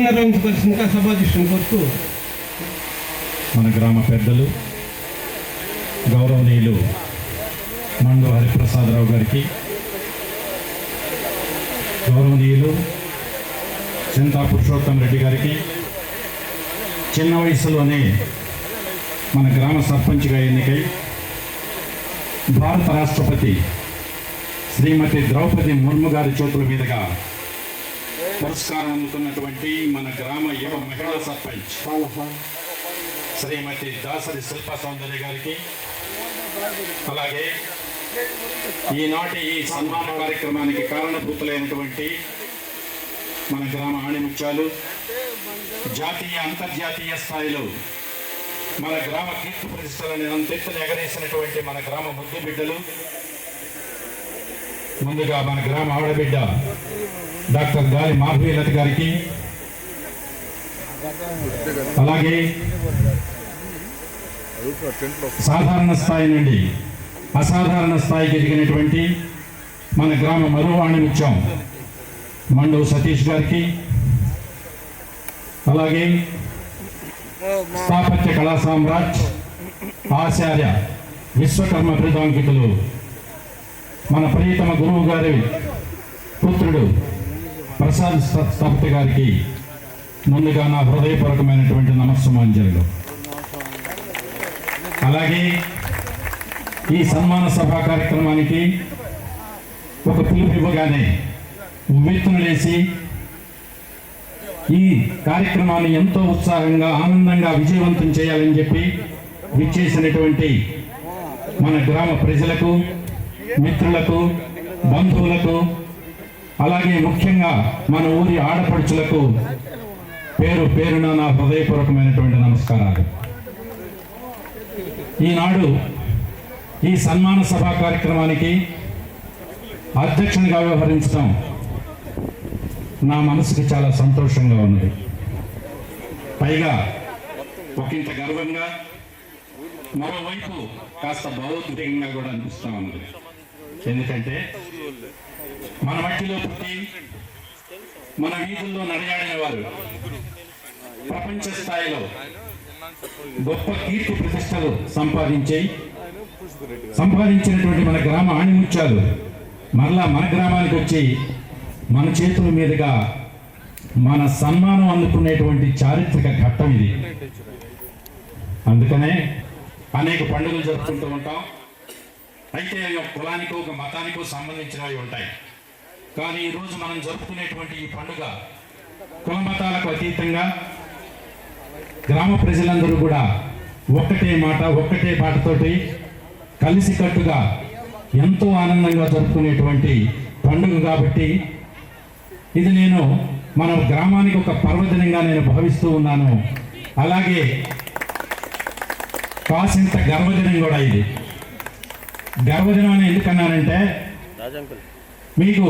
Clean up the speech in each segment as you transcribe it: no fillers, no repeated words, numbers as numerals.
నిర్వహించవలసిందిగా సభాధ్యక్షుని కోరుతూ మన గ్రామ పెద్దలు గౌరవనీయులు మండు హరిప్రసాదరావు గారికి, గౌరవనీయులు చింతా పురుషోత్తం రెడ్డి గారికి, చిన్న వయసులోనే మన గ్రామ సర్పంచ్గా ఎన్నికై భారత రాష్ట్రపతి శ్రీమతి ద్రౌపది ముర్ము గారి చేతుల మీదుగా పురస్కారం అందుకున్నటువంటి మన గ్రామ యువ మహిళా సర్పంచ్ శ్రీమతి దాసరి శిల్ప సౌందర్య గారికి, అలాగే ఈనాటి ఈ సన్మాన కార్యక్రమానికి కారణభూతులైనటువంటి మన గ్రామ ఆణిముత్యాలు, జాతీయ అంతర్జాతీయ స్థాయిలో మన గ్రామ కీర్తి ప్రతిష్టలని అంతెత్తున ఎగరేసినటువంటి మన గ్రామ ముద్దు బిడ్డలు, ముందుగా మన గ్రామ ఆడబిడ్డ డాక్టర్ గాలి మాధవీలత గారికి, అలాగే సాధారణ స్థాయి నుండి అసాధారణ స్థాయికి ఎదిగినటువంటి మన గ్రామ మరువాణిముత్యం మండు సతీష్ గారికి, అలాగే స్థాపత్య కళా సామ్రాట్ ఆచార్య విశ్వకర్మ బిరుదాంకితులు మన ప్రియతమ గురువు గారి పుత్రుడు ప్రసాద్ స్థాపతి గారికి ముందుగా నా హృదయపూర్వకమైనటువంటి నమస్సుమాంజలు. అలాగే ఈ సన్మాన సభా కార్యక్రమానికి ఒక పిలుపు ఇవ్వగానే ఉవ్వెత్తునలేసి ఈ కార్యక్రమాన్ని ఎంతో ఉత్సాహంగా ఆనందంగా విజయవంతం చేయాలని చెప్పి విచ్చేసినటువంటి మన గ్రామ ప్రజలకు, మిత్రులకు, బంధువులకు, అలాగే ముఖ్యంగా మన ఊరి ఆడపడుచులకు పేరు పేరున నా హృదయపూర్వకమైనటువంటి నమస్కారాలు. ఈనాడు ఈ సన్మాన సభా కార్యక్రమానికి అధ్యక్షునిగా వ్యవహరించడం నా మనసుకి చాలా సంతోషంగా ఉన్నది. పైగా ఒకంత గర్వంగా, మరోవైపు కాస్త భావోద్వేగంగా కూడా అనిపిస్తూ ఉన్నది. ఎందుకంటే మన మట్టిలో పుట్టి మన వీధుల్లో నడయాడిన వారు ప్రపంచ స్థాయిలో గొప్ప కీర్తి ప్రతిష్టలు సంపాదించినటువంటి మన గ్రామ ఆణిముత్యాలు మరలా మన గ్రామానికి వచ్చి మన చేతుల మీదుగా మన సన్మానం అందుకునేటువంటి చారిత్రక ఘట్టం ఇది. అందుకనే అనేక పండుగలు జరుపుకుంటూ ఉంటాం. అయితే ఒక కులానికో ఒక మతానికో సంబంధించినవి ఉంటాయి. కానీ ఈరోజు మనం జరుపుకునేటువంటి ఈ పండుగ కుల మతాలకు అతీతంగా గ్రామ ప్రజలందరూ కూడా ఒక్కటే మాట, ఒక్కటే పాటతోటి కలిసికట్టుగా ఎంతో ఆనందంగా జరుపుకునేటువంటి పండుగ కాబట్టి ఇది నేను మన గ్రామానికి ఒక పర్వదినంగా నేను భావిస్తూ ఉన్నాను. అలాగే కాసింత గర్వదినం కూడా ఇది. గర్వదినం అని ఎందుకన్నానంటే, మీకు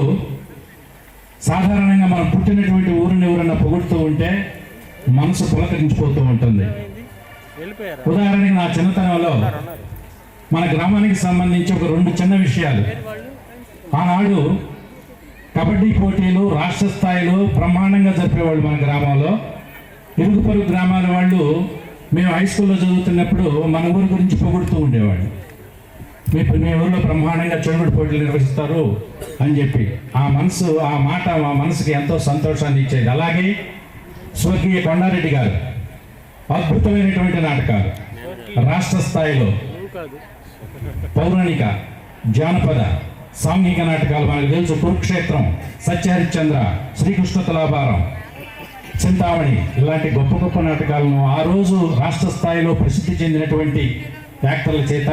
సాధారణంగా మనం పుట్టినటువంటి ఊరిని ఎవరన్నా పొగుడుతూ ఉంటే మనసు పులకరించిపోతూ ఉంటుంది. ఉదాహరణకి నా చిన్నతనంలో మన గ్రామానికి సంబంధించి ఒక 2 చిన్న విషయాలు. ఆనాడు కబడ్డీ పోటీలు రాష్ట్ర స్థాయిలో బ్రహ్మాండంగా జరిపేవాళ్ళు మన గ్రామంలో. ఇరుగు పొరుగు గ్రామాల వాళ్ళు మేము హై స్కూల్లో చదువుతున్నప్పుడు మన ఊరి గురించి పొగుడుతూ ఉండేవాళ్ళు. మీ ఊరిలో బ్రహ్మాండంగా చెడుగుడు పోటీలు నిర్వహిస్తారు అని చెప్పి ఆ మాట మా మనసుకి ఎంతో సంతోషాన్ని ఇచ్చేది. అలాగే స్వర్గీయ కొండారెడ్డి గారు అద్భుతమైనటువంటి నాటకాలు రాష్ట్ర స్థాయిలో పౌరాణిక, జానపద, సాంఘిక నాటకాలు మనకు తెలుసు. కురుక్షేత్రం, సత్యహరిశ్చంద్ర, శ్రీకృష్ణ తులాభారం, చింతామణి ఇలాంటి గొప్ప గొప్ప నాటకాలను ఆ రోజు రాష్ట్ర స్థాయిలో ప్రసిద్ధి చెందినటువంటి యాక్టర్ల చేత,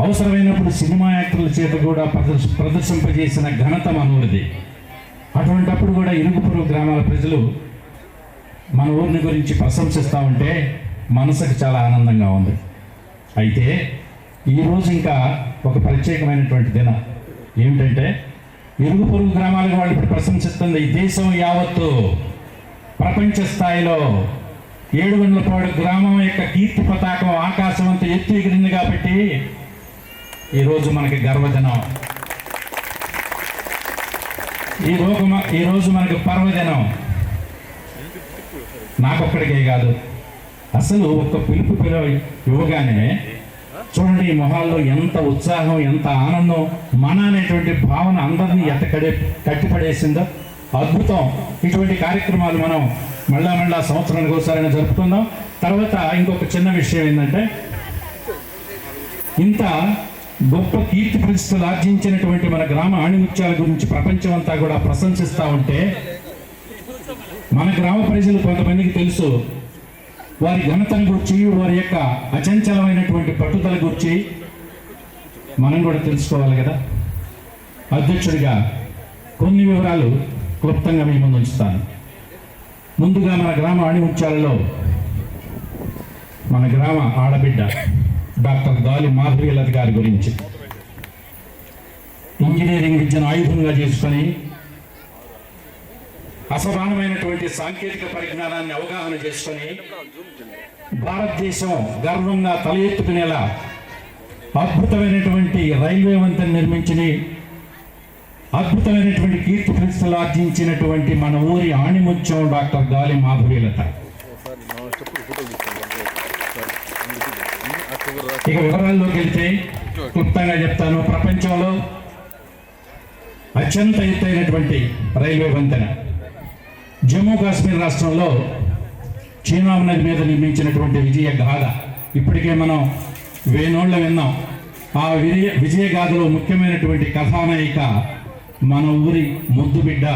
అవసరమైనప్పుడు సినిమా యాక్టర్ల చేత కూడా ప్రదర్శింపజేసిన ఘనత మనూరిది. అటువంటప్పుడు కూడా ఇరుగు పొరుగు గ్రామాల ప్రజలు మన ఊరిని గురించి ప్రశంసిస్తూ ఉంటే మనసుకు చాలా ఆనందంగా ఉంది. అయితే ఈరోజు ఇంకా ఒక ప్రత్యేకమైనటువంటి దినం ఏమిటంటే, ఇరుగు పొరుగు గ్రామాలకు వాళ్ళు ఇప్పుడు ప్రశంసిస్తుంది. ఈ దేశం యావత్తు ప్రపంచ స్థాయిలో ఏడుగుండ్లపాడు గ్రామం యొక్క కీర్తి పతాకం ఆకాశవంత ఎత్తు ఎగిరింది కాబట్టి ఈరోజు మనకి గర్వదినం. ఈరోజు మనకి పర్వదినం. నాకొక్కడికే కాదు, అసలు ఒక్క పిలుపు ఇవ్వగానే చూడండి ఈ మొహాల్లో ఎంత ఉత్సాహం, ఎంత ఆనందం, మన అనేటువంటి భావన అందరినీ కట్టిపడేసిందో. అద్భుతం. ఇటువంటి కార్యక్రమాలు మనం మళ్ళా సంవత్సరానికి ఒకసారైనా జరుపుకుందాం. తర్వాత ఇంకొక చిన్న విషయం ఏంటంటే, ఇంత గొప్ప కీర్తి ప్రతిష్టలు ఆర్జించినటువంటి మన గ్రామ ఆణిముత్యాల గురించి ప్రపంచం అంతా కూడా ప్రశంసిస్తూ ఉంటే, మన గ్రామ ప్రజలు కొంతమందికి తెలుసు వారి ఘనతను గురించి, వారి యొక్క అచంచలమైనటువంటి పట్టుదల గురించి మనం కూడా తెలుసుకోవాలి కదా. అధ్యక్షుడిగా కొన్ని వివరాలు క్లుప్తంగా మీ ముందు ఉంచుతాను. ముందుగా మన గ్రామ ఆణిముత్యాలలో మన గ్రామ ఆడబిడ్డ డాక్టర్ గాలి మాధవీలత గారి గురించి, ఇంజనీరింగ్ విద్యను ఆయుధంగా చేసుకొని అసమానమైనటువంటి సాంకేతిక పరిజ్ఞానాన్ని అవగాహన చేసుకొని భారతదేశం గర్వంగా తల ఎత్తుకునేలా అద్భుతమైనటువంటి రైల్వే వంతెన నిర్మించి అద్భుతమైనటువంటి కీర్తి ప్రతిష్టలు ఆర్జించినటువంటి మన ఊరి ఆణిముత్యం డాక్టర్ గాలి మాధవీలత. ఇక వివరాల్లోకి వెళ్తే క్లుప్తంగా చెప్తాను. ప్రపంచంలో అత్యంత ఎత్తైనటువంటి రైల్వే వంతెన జమ్మూ కాశ్మీర్ రాష్ట్రంలో చీనాబ్ నది మీద నిర్మించినటువంటి విజయ గాథ ఇప్పటికే మనం వేనోళ్ళ విన్నాం. ఆ విజయ గాథలో ముఖ్యమైనటువంటి కథానాయిక మన ఊరి ముద్దు బిడ్డ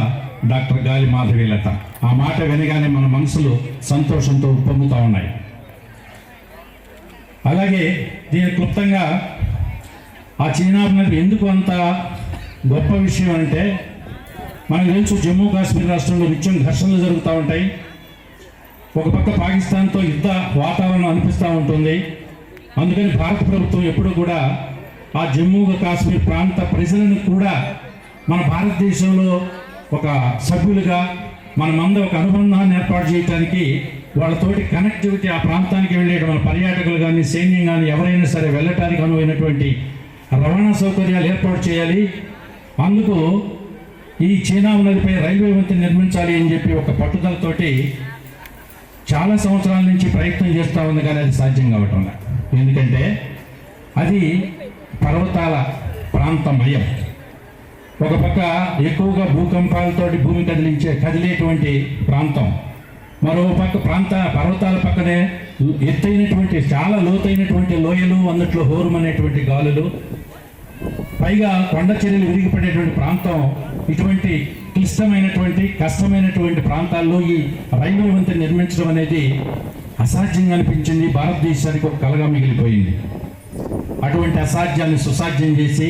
డాక్టర్ గాలి మాధవీలత. ఆ మాట వినగానే మన మనసులు సంతోషంతో ఉప్పొంగుతూ ఉన్నాయి. అలాగే దీని క్లుప్తంగా ఆ చీనాబ్ నది ఎందుకు అంత గొప్ప విషయం అంటే, మనకు తెలుసు జమ్మూ కాశ్మీర్ రాష్ట్రంలో నిత్యం ఘర్షణలు జరుగుతూ ఉంటాయి. ఒక పక్క పాకిస్తాన్తో యుద్ధ వాతావరణం అనిపిస్తూ ఉంటుంది. అందుకని భారత ప్రభుత్వం ఎప్పుడూ కూడా ఆ జమ్మూ కాశ్మీర్ ప్రాంత ప్రజలను కూడా మన భారతదేశంలో ఒక సభ్యులుగా మనమందరం ఒక అనుబంధాన్ని ఏర్పాటు చేయడానికి, వాళ్ళతోటి కనెక్టివిటీ, ఆ ప్రాంతానికి వెళ్ళే మన పర్యాటకులు కానీ సైన్యం కానీ ఎవరైనా సరే వెళ్ళటానికి అనువైనటువంటి రవాణా సౌకర్యాలు ఏర్పాటు చేయాలి. అందుకు ఈ చీనాబ్ నదిపై రైల్వే వంతెన నిర్మించాలి అని చెప్పి ఒక పట్టుదలతోటి చాలా సంవత్సరాల నుంచి ప్రయత్నం చేస్తూ ఉంది, కానీ అది సాధ్యం కావటం లేదు. ఎందుకంటే అది పర్వతాల ప్రాంతమయం. ఒక పక్క ఎక్కువగా భూకంపాలతోటి భూమి కదిలేటువంటి ప్రాంతం, మరో పక్క పర్వతాల పక్కనే ఎత్తైనటువంటి చాలా లోతైనటువంటి లోయలు, అందుట్లో హోరుమనేటువంటి గాలులు, పైగా కొండ చర్యలు విరిగిపడేటువంటి ప్రాంతం. ఇటువంటి క్లిష్టమైనటువంటి కష్టమైనటువంటి ప్రాంతాల్లో ఈ రైల్వే వంతెన నిర్మించడం అనేది అసాధ్యంగా అనిపించింది. భారతదేశానికి ఒక కలగా మిగిలిపోయింది. అటువంటి అసాధ్యాన్ని సుసాధ్యం చేసి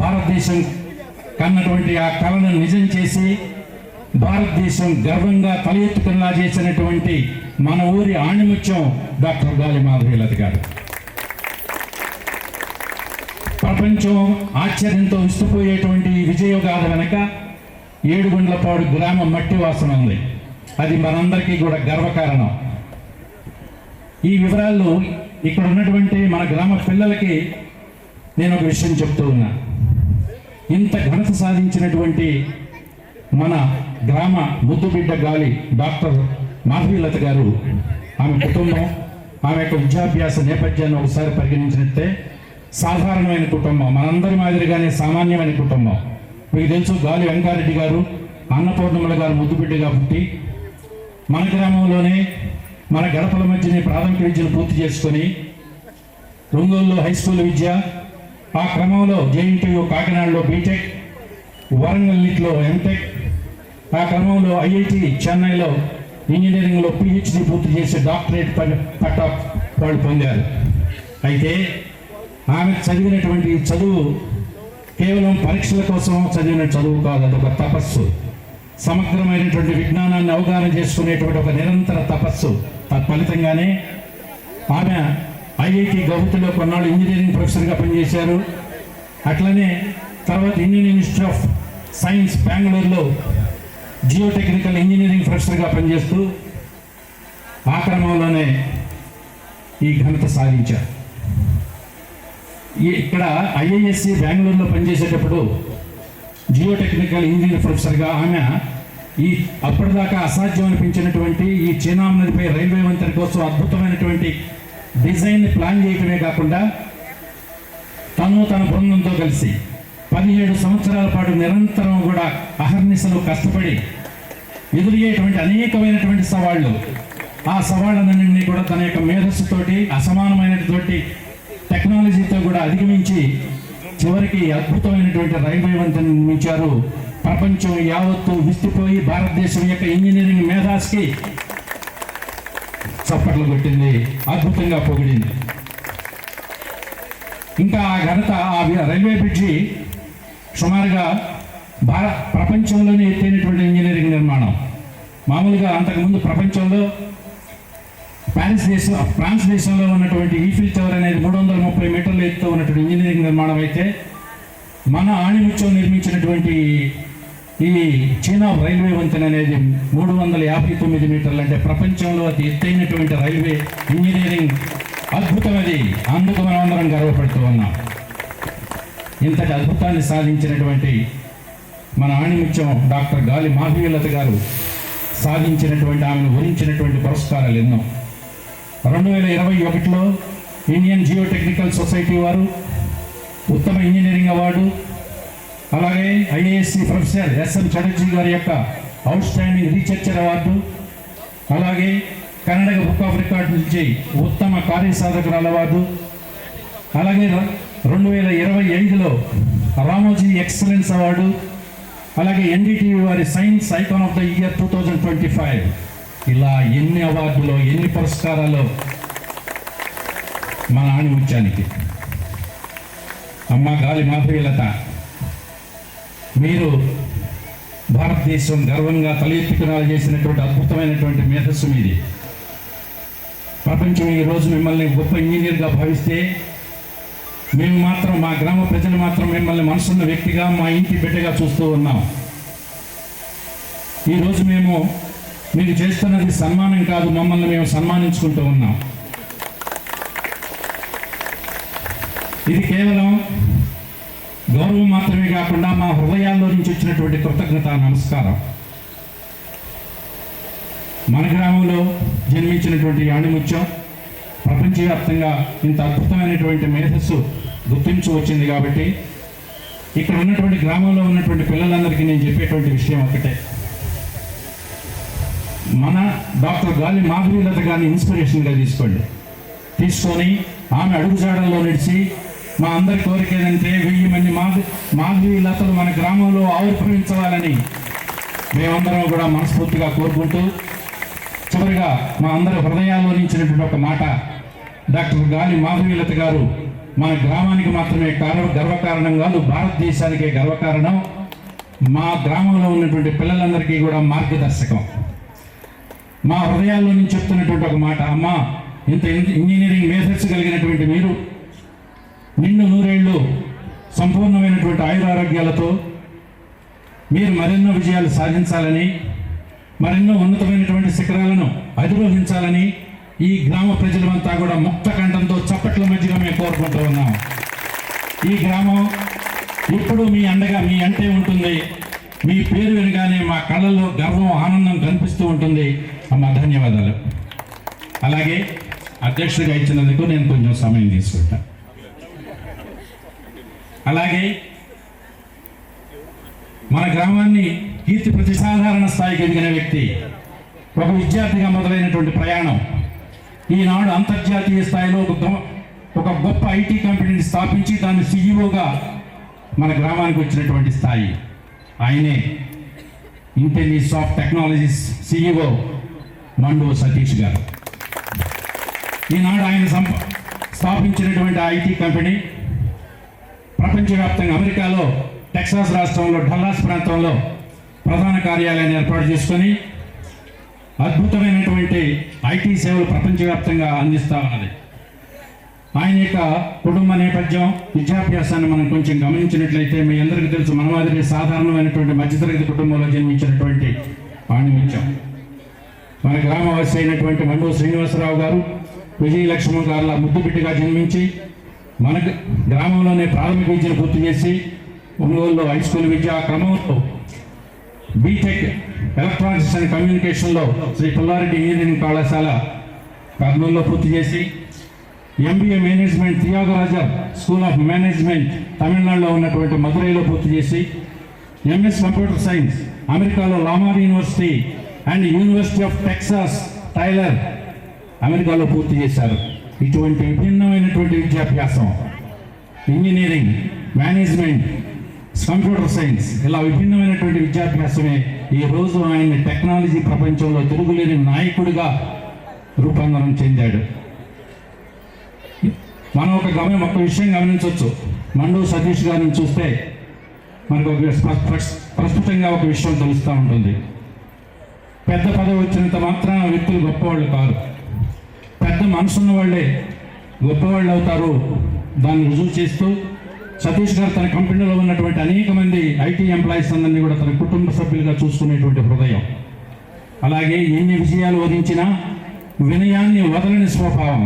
భారతదేశం కన్నటువంటి ఆ కళను నిజం చేసి భారతదేశం గర్వంగా తల ఎత్తుకునేలా చేసినటువంటి మన ఊరి ఆణిముత్యం డాక్టర్ గాలి మాధవీలత గారు. ప్రపంచం ఆశ్చర్యంతో విస్తుపోయేటువంటి ఈ విజయగాథ వెనక ఏడుగుండ్లపాడు గ్రామం మట్టి వాసన ఉంది. అది మనందరికీ కూడా గర్వకారణం. ఈ వివరాలు ఇక్కడ ఉన్నటువంటి మన గ్రామ పిల్లలకి నేను ఒక విషయం చెప్తూ ఉన్నా. ఇంత ఘనత సాధించినటువంటి మన గ్రామ ముద్దుబిడ్డ గాలి డాక్టర్ మాధవీలత గారు, ఆమె కుటుంబం, ఆమె యొక్క విద్యాభ్యాస నేపథ్యాన్ని ఒకసారి పరిగణించినట్టే సాధారణమైన కుటుంబం, మనందరి మాదిరిగానే సామాన్యమైన కుటుంబం. మీకు తెలుసు, గాలి వెంకారెడ్డి గారు అన్నపూర్ణముల గారు ముద్దుబిడ్డగా పుట్టి మన గ్రామంలోనే మన గడపల మధ్యనే ప్రాథమిక విద్యను పూర్తి చేసుకొని ఒంగోలులో హై స్కూల్ విద్య, ఆ క్రమంలో జేఎన్టీయూ కాకినాడలో బీటెక్, వరంగల్ నీట్లో ఎంటెక్, ఆ క్రమంలో ఐఐటి చెన్నైలో ఇంజనీరింగ్లో పిహెచ్డి పూర్తి చేసి డాక్టరేట్ పట్టా వాళ్ళు పొందారు. అయితే ఆమె చదివినటువంటి చదువు కేవలం పరీక్షల కోసం చదివిన చదువు కాదు, అదొక తపస్సు. సమగ్రమైనటువంటి విజ్ఞానాన్ని అవగాహన చేసుకునేటువంటి ఒక నిరంతర తపస్సు. తత్ఫలితంగానే ఆమె ఐఐటి గౌహతిలో కొన్నాళ్ళు ఇంజనీరింగ్ ప్రొఫెసర్గా పనిచేశారు. అట్లనే తర్వాత ఇండియన్ ఇన్స్టిట్యూట్ ఆఫ్ సైన్స్ బెంగళూరులో జియోటెక్నికల్ ఇంజనీరింగ్ ప్రొఫెసర్గా పనిచేస్తూ ఆ క్రమంలోనే ఈ ఘనత సాధించారు. ఇక్కడ ఐఐఎస్సి బెంగళూరులో పనిచేసేటప్పుడు జియోటెక్నికల్ ఇంజనీరింగ్ ప్రొఫెసర్గా ఆమె ఈ అప్పటిదాకా అసాధ్యం అనిపించినటువంటి ఈ చీనాబ్ నదిపై రైల్వే వంతెన కోసం అద్భుతమైనటువంటి డిజైన్ ప్లాన్ చేయటమే కాకుండా తన బృందంతో కలిసి 17 సంవత్సరాల పాటు నిరంతరం కూడా అహర్నిశలు కష్టపడి ఎదురయ్యేటువంటి అనేకమైనటువంటి సవాళ్ళు, ఆ సవాళ్ళన్నింటినీ కూడా తన యొక్క మేధస్సుతోటి అసమానమైనటువంటి టెక్నాలజీతో కూడా అధిగమించి చివరికి అద్భుతమైనటువంటి రైల్వే వంతెన నిర్మించారు. ప్రపంచం యావత్తు విస్తుపోయి భారతదేశం యొక్క ఇంజనీరింగ్ మేధాస్కి చప్పట్లు కొట్టింది, అద్భుతంగా పొగిడింది. ఇంకా ఆ ఘనత, ఆ రైల్వే బ్రిడ్జి సుమారుగా ప్రపంచంలోనే ఎత్తైనటువంటి ఇంజనీరింగ్ నిర్మాణం. మామూలుగా అంతకుముందు ప్రపంచంలో ఫ్రాన్స్ దేశంలో ఉన్నటువంటి ఈఫిల్ టవర్ అనేది 330 మీటర్ల ఎత్తుతో ఉన్నటువంటి ఇంజనీరింగ్ నిర్మాణం అయితే, మన ఆణిముత్యం నిర్మించినటువంటి ఈ చీనాబ్ రైల్వే వంతెన అనేది 359 మీటర్లు, అంటే ప్రపంచంలో అతి ఎత్తైనటువంటి రైల్వే ఇంజనీరింగ్ అద్భుతం. అది అందుకు మనం అందరం గర్వపడుతూ ఉన్నాం. ఇంతటి అద్భుతాన్ని సాధించినటువంటి మన ఆణిముత్యం డాక్టర్ గాలి మాధవీలత గారు సాధించినటువంటి, ఆమెను వరించినటువంటి పురస్కారాలు ఎన్నో. 2021లో ఇండియన్ జియోటెక్నికల్ సొసైటీ వారు ఉత్తమ ఇంజనీరింగ్ అవార్డు, అలాగే ఐఏఎస్సి ప్రొఫెసర్ ఎస్ఎం చటర్జీ గారి యొక్క అవుట్ స్టాండింగ్ రీసెర్చర్ అవార్డు, అలాగే కర్ణాటక బుక్ ఆఫ్ రికార్డ్ నుంచి ఉత్తమ కార్యసాధకురాల అవార్డు, అలాగే 2025లో రామోజీ ఎక్సలెన్స్ అవార్డు, అలాగే ఎన్డీటీవీ వారి science icon of the year 2025. ఇలా ఎన్ని అవార్డులో, ఎన్ని పురస్కారాలు మన ఆణిముత్యానికి. అమ్మ గాలి మాధవీలత, మీరు భారతదేశం గర్వంగా తల ఎత్తుకునేలా చేసినటువంటి అద్భుతమైనటువంటి మేధస్సు మీది. ప్రపంచం ఈరోజు మిమ్మల్ని గొప్ప ఇంజనీర్గా భావిస్తే, మేము మాత్రం, మా గ్రామ ప్రజలు మాత్రం మిమ్మల్ని మనసున్న వ్యక్తిగా, మా ఇంటి బిడ్డగా చూస్తూ ఉన్నాం. ఈరోజు మేము మీకు చేస్తున్నది సన్మానం కాదు, మమ్మల్ని మేము సన్మానించుకుంటూ ఉన్నాం. ఇది కేవలం గౌరవం మాత్రమే కాకుండా మా హృదయాల్లో నుంచి వచ్చినటువంటి కృతజ్ఞత నమస్కారం. మన గ్రామంలో జన్మించినటువంటి ఆణిముత్యం ప్రపంచవ్యాప్తంగా ఇంత అద్భుతమైనటువంటి మేధస్సు గుర్తించి వచ్చింది. కాబట్టి ఇక్కడ ఉన్నటువంటి గ్రామంలో ఉన్నటువంటి పిల్లలందరికీ నేను చెప్పేటువంటి విషయం ఒకటే, మన డాక్టర్ గాలి మాధవీలత గారిని ఇన్స్పిరేషన్గా తీసుకొని ఆమె అడుగుజాడల్లో నడిచి, మా అందరి కోరిక ఏదంటే 1000 మంది మాధవీలతలు మన గ్రామంలో ఆవిర్భవించవాలని మేమందరం కూడా మనస్ఫూర్తిగా కోరుకుంటూ, చివరిగా మా అందరి హృదయాల్లో నించినటువంటి ఒక మాట, డాక్టర్ గాలి మాధవీలత గారు మన గ్రామానికి మాత్రమే గర్వకారణం కాదు, భారతదేశానికే గర్వకారణం. మా గ్రామంలో ఉన్నటువంటి పిల్లలందరికీ కూడా మార్గదర్శకం. మా హృదయాల్లో నుంచి చెప్తున్నటువంటి ఒక మాట, అమ్మ, ఇంత ఇంజనీరింగ్ మేధస్సు కలిగినటువంటి మీరు నిన్ను నూరేళ్లు సంపూర్ణమైనటువంటి ఆయురారోగ్యాలతో మీరు మరెన్నో విజయాలు సాధించాలని, మరెన్నో ఉన్నతమైనటువంటి శిఖరాలను అధిరోహించాలని ఈ గ్రామ ప్రజలమంతా కూడా ముక్త కంఠంతో చప్పట్ల మధ్యగా మేము కోరుకుంటూ ఉన్నాం. ఈ గ్రామం ఇప్పుడు మీ అండగా, మీ అంటే ఉంటుంది. మీ పేరు వినగానే మా కళ్ళల్లో గర్వం, ఆనందం కనిపిస్తూ ఉంటుంది. అమ్మ, ధన్యవాదాలు. అలాగే అధ్యక్షుడిగా ఇచ్చినందుకు నేను కొంచెం సమయం తీసుకుంటాను. అలాగే మన గ్రామాన్ని కీర్తి ప్రతిసాధారణ స్థాయికి ఎదిగిన వ్యక్తి, ఒక విద్యార్థిగా మొదలైనటువంటి ప్రయాణం ఈనాడు అంతర్జాతీయ స్థాయిలో ఒక గొప్ప ఐటీ కంపెనీని స్థాపించి దాన్ని సీఈఓగా మన గ్రామానికి వచ్చినటువంటి స్థాయి. ఆయనే ఇంటెలిసాఫ్ట్ టెక్నాలజీస్ సీఈఓ మండు సతీష్ గారు. ఈనాడు ఆయన స్థాపించినటువంటి ఐటీ కంపెనీ ప్రపంచవ్యాప్తంగా అమెరికాలో టెక్సాస్ రాష్ట్రంలో డల్లాస్ ప్రాంతంలో ప్రధాన కార్యాలయాన్ని ఏర్పాటు చేసుకొని అద్భుతమైనటువంటి ఐటీ సేవలు ప్రపంచవ్యాప్తంగా అందిస్తూ ఉన్నది. ఆయన యొక్క కుటుంబ నేపథ్యం, విద్యాభ్యాసాన్ని మనం కొంచెం గమనించినట్లయితే మీ అందరికీ తెలుసు, మన మాదిరి సాధారణమైనటువంటి మధ్యతరగతి కుటుంబంలో జన్మించినటువంటి ఆణిముత్యం. మన గ్రామవాసి అయినటువంటి మండు శ్రీనివాసరావు గారు విజయలక్ష్మి గారుల ముద్దుబిడ్డగా జన్మించి మన గ్రామంలోనే ప్రాథమిక విద్యను పూర్తి చేసి ఒంగోలులో హై స్కూల్ విద్యా క్రమంలో బీటెక్ ఎలక్ట్రానిక్స్ అండ్ కమ్యూనికేషన్లో శ్రీ పుల్లారెడ్డి ఇంజనీరింగ్ కళాశాల కర్నూలులో పూర్తి చేసి MBA management Thiagarajar School of Management తమిళనాడులో ఉన్నటువంటి మదురైలో పూర్తి చేసి ఎంఎస్ కంప్యూటర్ సైన్స్ అమెరికాలో Lamar University and University of Texas Tyler అమెరికాలో పూర్తి చేశారు. ఇటువంటి విభిన్నమైనటువంటి విద్యాభ్యాసం, ఇంజనీరింగ్, మేనేజ్మెంట్, కంప్యూటర్ సైన్స్, ఇలా విభిన్నమైనటువంటి విద్యాభ్యాసమే ఈరోజు ఆయన టెక్నాలజీ ప్రపంచంలో తిరుగులేని నాయకుడిగా రూపాంతరం చెందాడు. మనం ఒక విషయం గమనించవచ్చు. మండు సతీష్ గారిని చూస్తే మనకు ప్రస్తుతంగా ఒక విషయం తెలుస్తూ ఉంటుంది. పెద్ద పదవి వచ్చినంత మాత్రాన వ్యక్తులు గొప్పవాళ్ళు కాదు, పెద్ద మనసున్న వాళ్ళే గొప్పవాళ్ళు అవుతారు. దాన్ని రుజువు చేస్తూ సతీష్ గారు తన కంపెనీలో ఉన్నటువంటి అనేక మంది ఐటీ ఎంప్లాయీస్ అందరినీ కూడా తన కుటుంబ సభ్యులుగా చూసుకునేటువంటి హృదయం, అలాగే ఎన్ని విజయాలు వధించినా వినయాన్ని వదలని స్వభావం,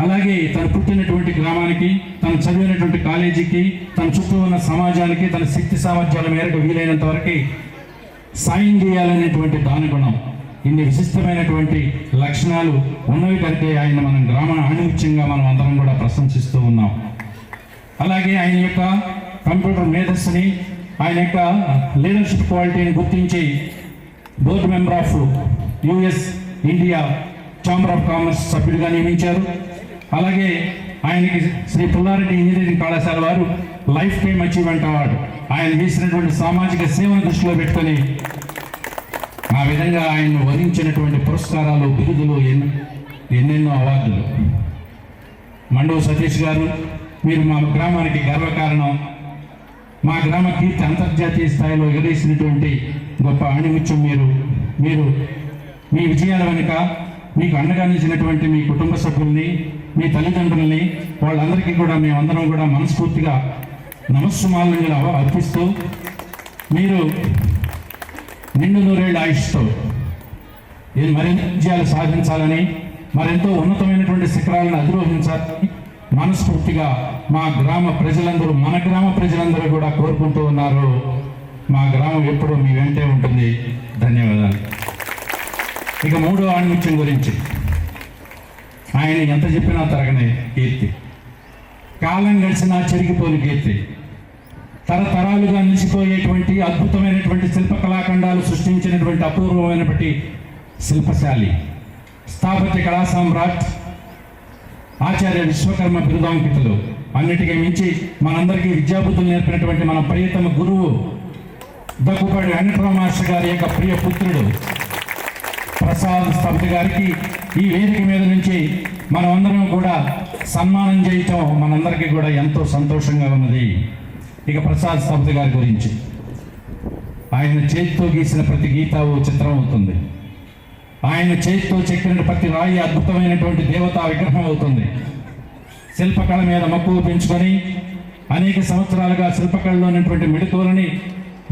అలాగే తను పుట్టినటువంటి గ్రామానికి, తను చదివినటువంటి కాలేజీకి, తన చుట్టూ ఉన్న సమాజానికి తన శక్తి సామర్థ్యాల మేరకు వీలైనంత వరకు సాయం చేయాలనేటువంటి దానగుణం, ఇన్ని విశిష్టమైనటువంటి లక్షణాలు ఉన్నవి కనుక ఆయన మనం గ్రామ ఆణిముత్యంగా మనం అందరం కూడా ప్రశంసిస్తూ ఉన్నాం. అలాగే ఆయన యొక్క కంప్యూటర్ మేధస్సుని, ఆయన యొక్క లీడర్షిప్ క్వాలిటీని గుర్తించి board member of US India chamber of commerce సభ్యుడిగా నియమించారు. అలాగే ఆయనకి శ్రీ పుల్లారెడ్డి ఇంజనీరింగ్ కళాశాల వారు లైఫ్ టైమ్ అచీవ్మెంట్ అవార్డు, ఆయన చేసినటువంటి సామాజిక సేవను దృష్టిలో పెట్టుకొని ఆ విధంగా ఆయన్ను వరించినటువంటి పురస్కారాలు, బిరుదులు, ఎన్నెన్నో అవార్డులు. మండవ సతీష్ గారు, మీరు మా గ్రామానికి గర్వకారణం. మా గ్రామ కీర్తి అంతర్జాతీయ స్థాయిలో ఎగరేసినటువంటి గొప్ప ఆణిముత్యం మీరు మీ విజయాల వెనుక మీకు అండగా నిలిచినటువంటి మీ కుటుంబ సభ్యుల్ని, మీ తల్లిదండ్రుల్ని, వాళ్ళందరికీ కూడా మేమందరం కూడా మనస్ఫూర్తిగా నమస్సుమాలను అర్పిస్తూ మీరు నిండు నూరేళ్ల ఆయుష్తో మరిన్ని విజయాలు సాధించాలని, మరెంతో ఉన్నతమైనటువంటి శిఖరాలను అధిరోహించాలని మనస్ఫూర్తిగా మా గ్రామ ప్రజలందరూ, మన గ్రామ ప్రజలందరూ కూడా కోరుకుంటూ ఉన్నారు. మా గ్రామం ఎప్పుడూ మీ వెంటే ఉంటుంది. ధన్యవాదాలు. ఇక మూడో ఆణిముత్యం గురించి, ఆయన ఎంత చెప్పినా తరగనే కీర్తి, కాలం గడిచినా చెరిగిపోని కీర్తి, తరతరాలుగా నిలిచిపోయేటువంటి అద్భుతమైనటువంటి శిల్ప కళాఖండాలు సృష్టించినటువంటి అపూర్వమైనటువంటి శిల్పశాలి, స్థాపత్య కళా సామ్రాట్, ఆచార్య విశ్వకర్మ బిరుదాంకితులు, అన్నిటికీ మించి మనందరికీ విద్యాబుద్ధులు నేర్పినటువంటి మన ప్రియతమ గురువు దగ్గుపాటి వెంకటరామ మాస్టర్ గారి యొక్క ప్రియ పుత్రుడు ప్రసాద్ స్థపతి గారికి ఈ వేదిక మీద నుంచి మనమందరం కూడా సన్మానం చేయటం మనందరికీ కూడా ఎంతో సంతోషంగా ఉన్నది. ఇక ప్రసాద్ స్థపతి గారి గురించి, ఆయన చేతితో గీసిన ప్రతి గీత ఓ చిత్రం అవుతుంది. ఆయన చేతితో చెక్కిన ప్రతి రాయి అద్భుతమైనటువంటి దేవతా విగ్రహం అవుతుంది. శిల్పకళ మీద మక్కువ పెంచుకొని అనేక సంవత్సరాలుగా శిల్పకళలో ఉన్నటువంటి మెళకువలని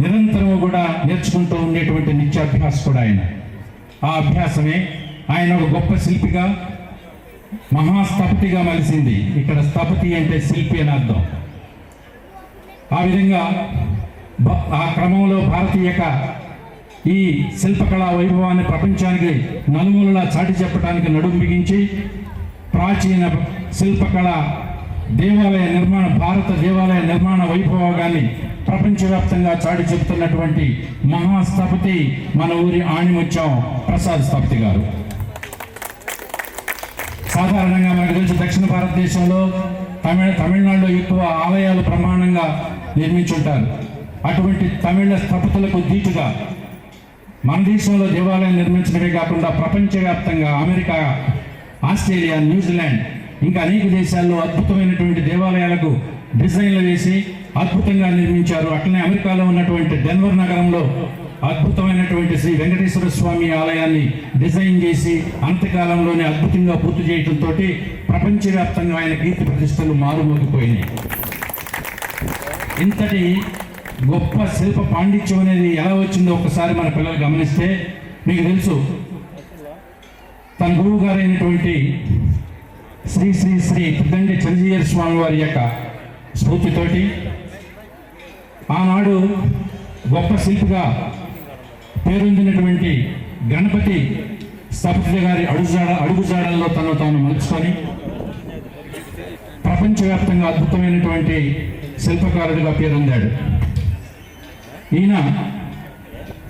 నిరంతరం కూడా నేర్చుకుంటూ ఉండేటువంటి నిత్యాభ్యాసకుడు ఆయన. ఆ అభ్యాసమే ఆయన ఒక గొప్ప శిల్పిగా, మహాస్థపతిగా మలిసింది. ఇక్కడ స్థపతి అంటే శిల్పి అని అర్థం. ఆ విధంగా ఆ క్రమంలో భారతీయ ఈ శిల్పకళా వైభవాన్ని ప్రపంచానికి నలుమూలలా చాటి చెప్పడానికి నడుం బిగించి ప్రాచీన శిల్పకళ దేవాలయ నిర్మాణ, భారత దేవాలయ నిర్మాణ వైభవాన్ని ప్రపంచవ్యాప్తంగా చాటి చెబుతున్నటువంటి మహాస్థపతి మన ఊరి ఆణిముత్యం ప్రసాద్ స్థపతి గారు. సాధారణంగా మనకు తెలుసు, దక్షిణ భారతదేశంలో తమిళనాడులో ఎక్కువ ఆలయాలు ప్రమాణంగా నిర్మించుంటారు. అటువంటి తమిళ స్థపతులకు దీటుగా మన దేశంలో దేవాలయం నిర్మించడమే కాకుండా ప్రపంచవ్యాప్తంగా అమెరికా, ఆస్ట్రేలియా, న్యూజిలాండ్ ఇంకా అనేక దేశాల్లో అద్భుతమైనటువంటి దేవాలయాలకు డిజైన్లు వేసి అద్భుతంగా నిర్మించారు. అట్లనే అమెరికాలో ఉన్నటువంటి డెన్వర్ నగరంలో అద్భుతమైనటువంటి శ్రీ వెంకటేశ్వర స్వామి ఆలయాన్ని డిజైన్ చేసి అంతకాలంలోనే అద్భుతంగా పూర్తి చేయడంతో ప్రపంచవ్యాప్తంగా ఆయన కీర్తి ప్రతిష్టలు మారుమోగిపోయినాయి. ఇంతటి గొప్ప శిల్ప పాండిత్యం అనేది ఎలా వచ్చిందో ఒక్కసారి మన పిల్లలు గమనిస్తే మీకు తెలుసు. తన గురువు గారైనటువంటి శ్రీ శ్రీ శ్రీ తిద్దండి చిరంజీవి స్వామి వారి యొక్క స్ఫూర్తితోటి ఆనాడు గొప్ప శిల్పిగా పేరొందినటువంటి గణపతి స్థపతి గారి అడుగుజాడల్లో తను తాను మలుచుకొని ప్రపంచవ్యాప్తంగా అద్భుతమైనటువంటి శిల్పకారుడిగా పేరొందాడు. ఈయన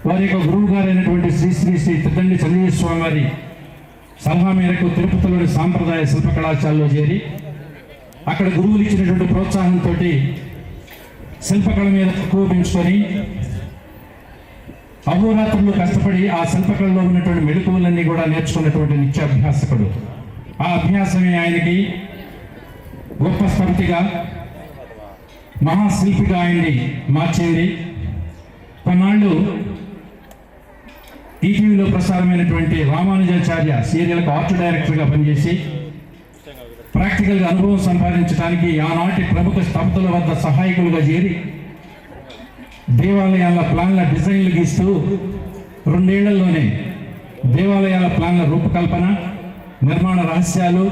వారి యొక్క గురువు గారైనటువంటి శ్రీ శ్రీ శ్రీ తిద్దండి చంద్రయ్య స్వామి వారి సలహా మేరకు తిరుపతిలోని సాంప్రదాయ శిల్ప కళాశాలలో చేరి అక్కడ గురువులు ఇచ్చినటువంటి ప్రోత్సాహంతో శిల్పకళ మీద తక్కువ పెంచుకొని అహోరాత్రులు కష్టపడి ఆ శిల్పకళలో ఉన్నటువంటి మెళకువలన్నీ కూడా నేర్చుకున్నటువంటి నిత్యాభ్యాసకుడు. ఆ అభ్యాసమే ఆయనకి గొప్ప స్థపతిగా మహాశిల్పిగా ఆయన్ని మార్చింది. కొన్నాళ్ళు ఈటీవీలో ప్రసారమైనటువంటి రామానుజాచార్య సీరియల్కు ఆర్ట్ డైరెక్టర్గా పనిచేసి ప్రాక్టికల్గా అనుభవం సంపాదించడానికి ఆనాటి ప్రముఖ స్థపతుల వద్ద సహాయకులుగా చేరి దేవాలయాల ప్లాన్ల డిజైన్లు గీస్తూ 2 ఏళ్లలోనే దేవాలయాల ప్లాన్ల రూపకల్పన, నిర్మాణ రహస్యాలు,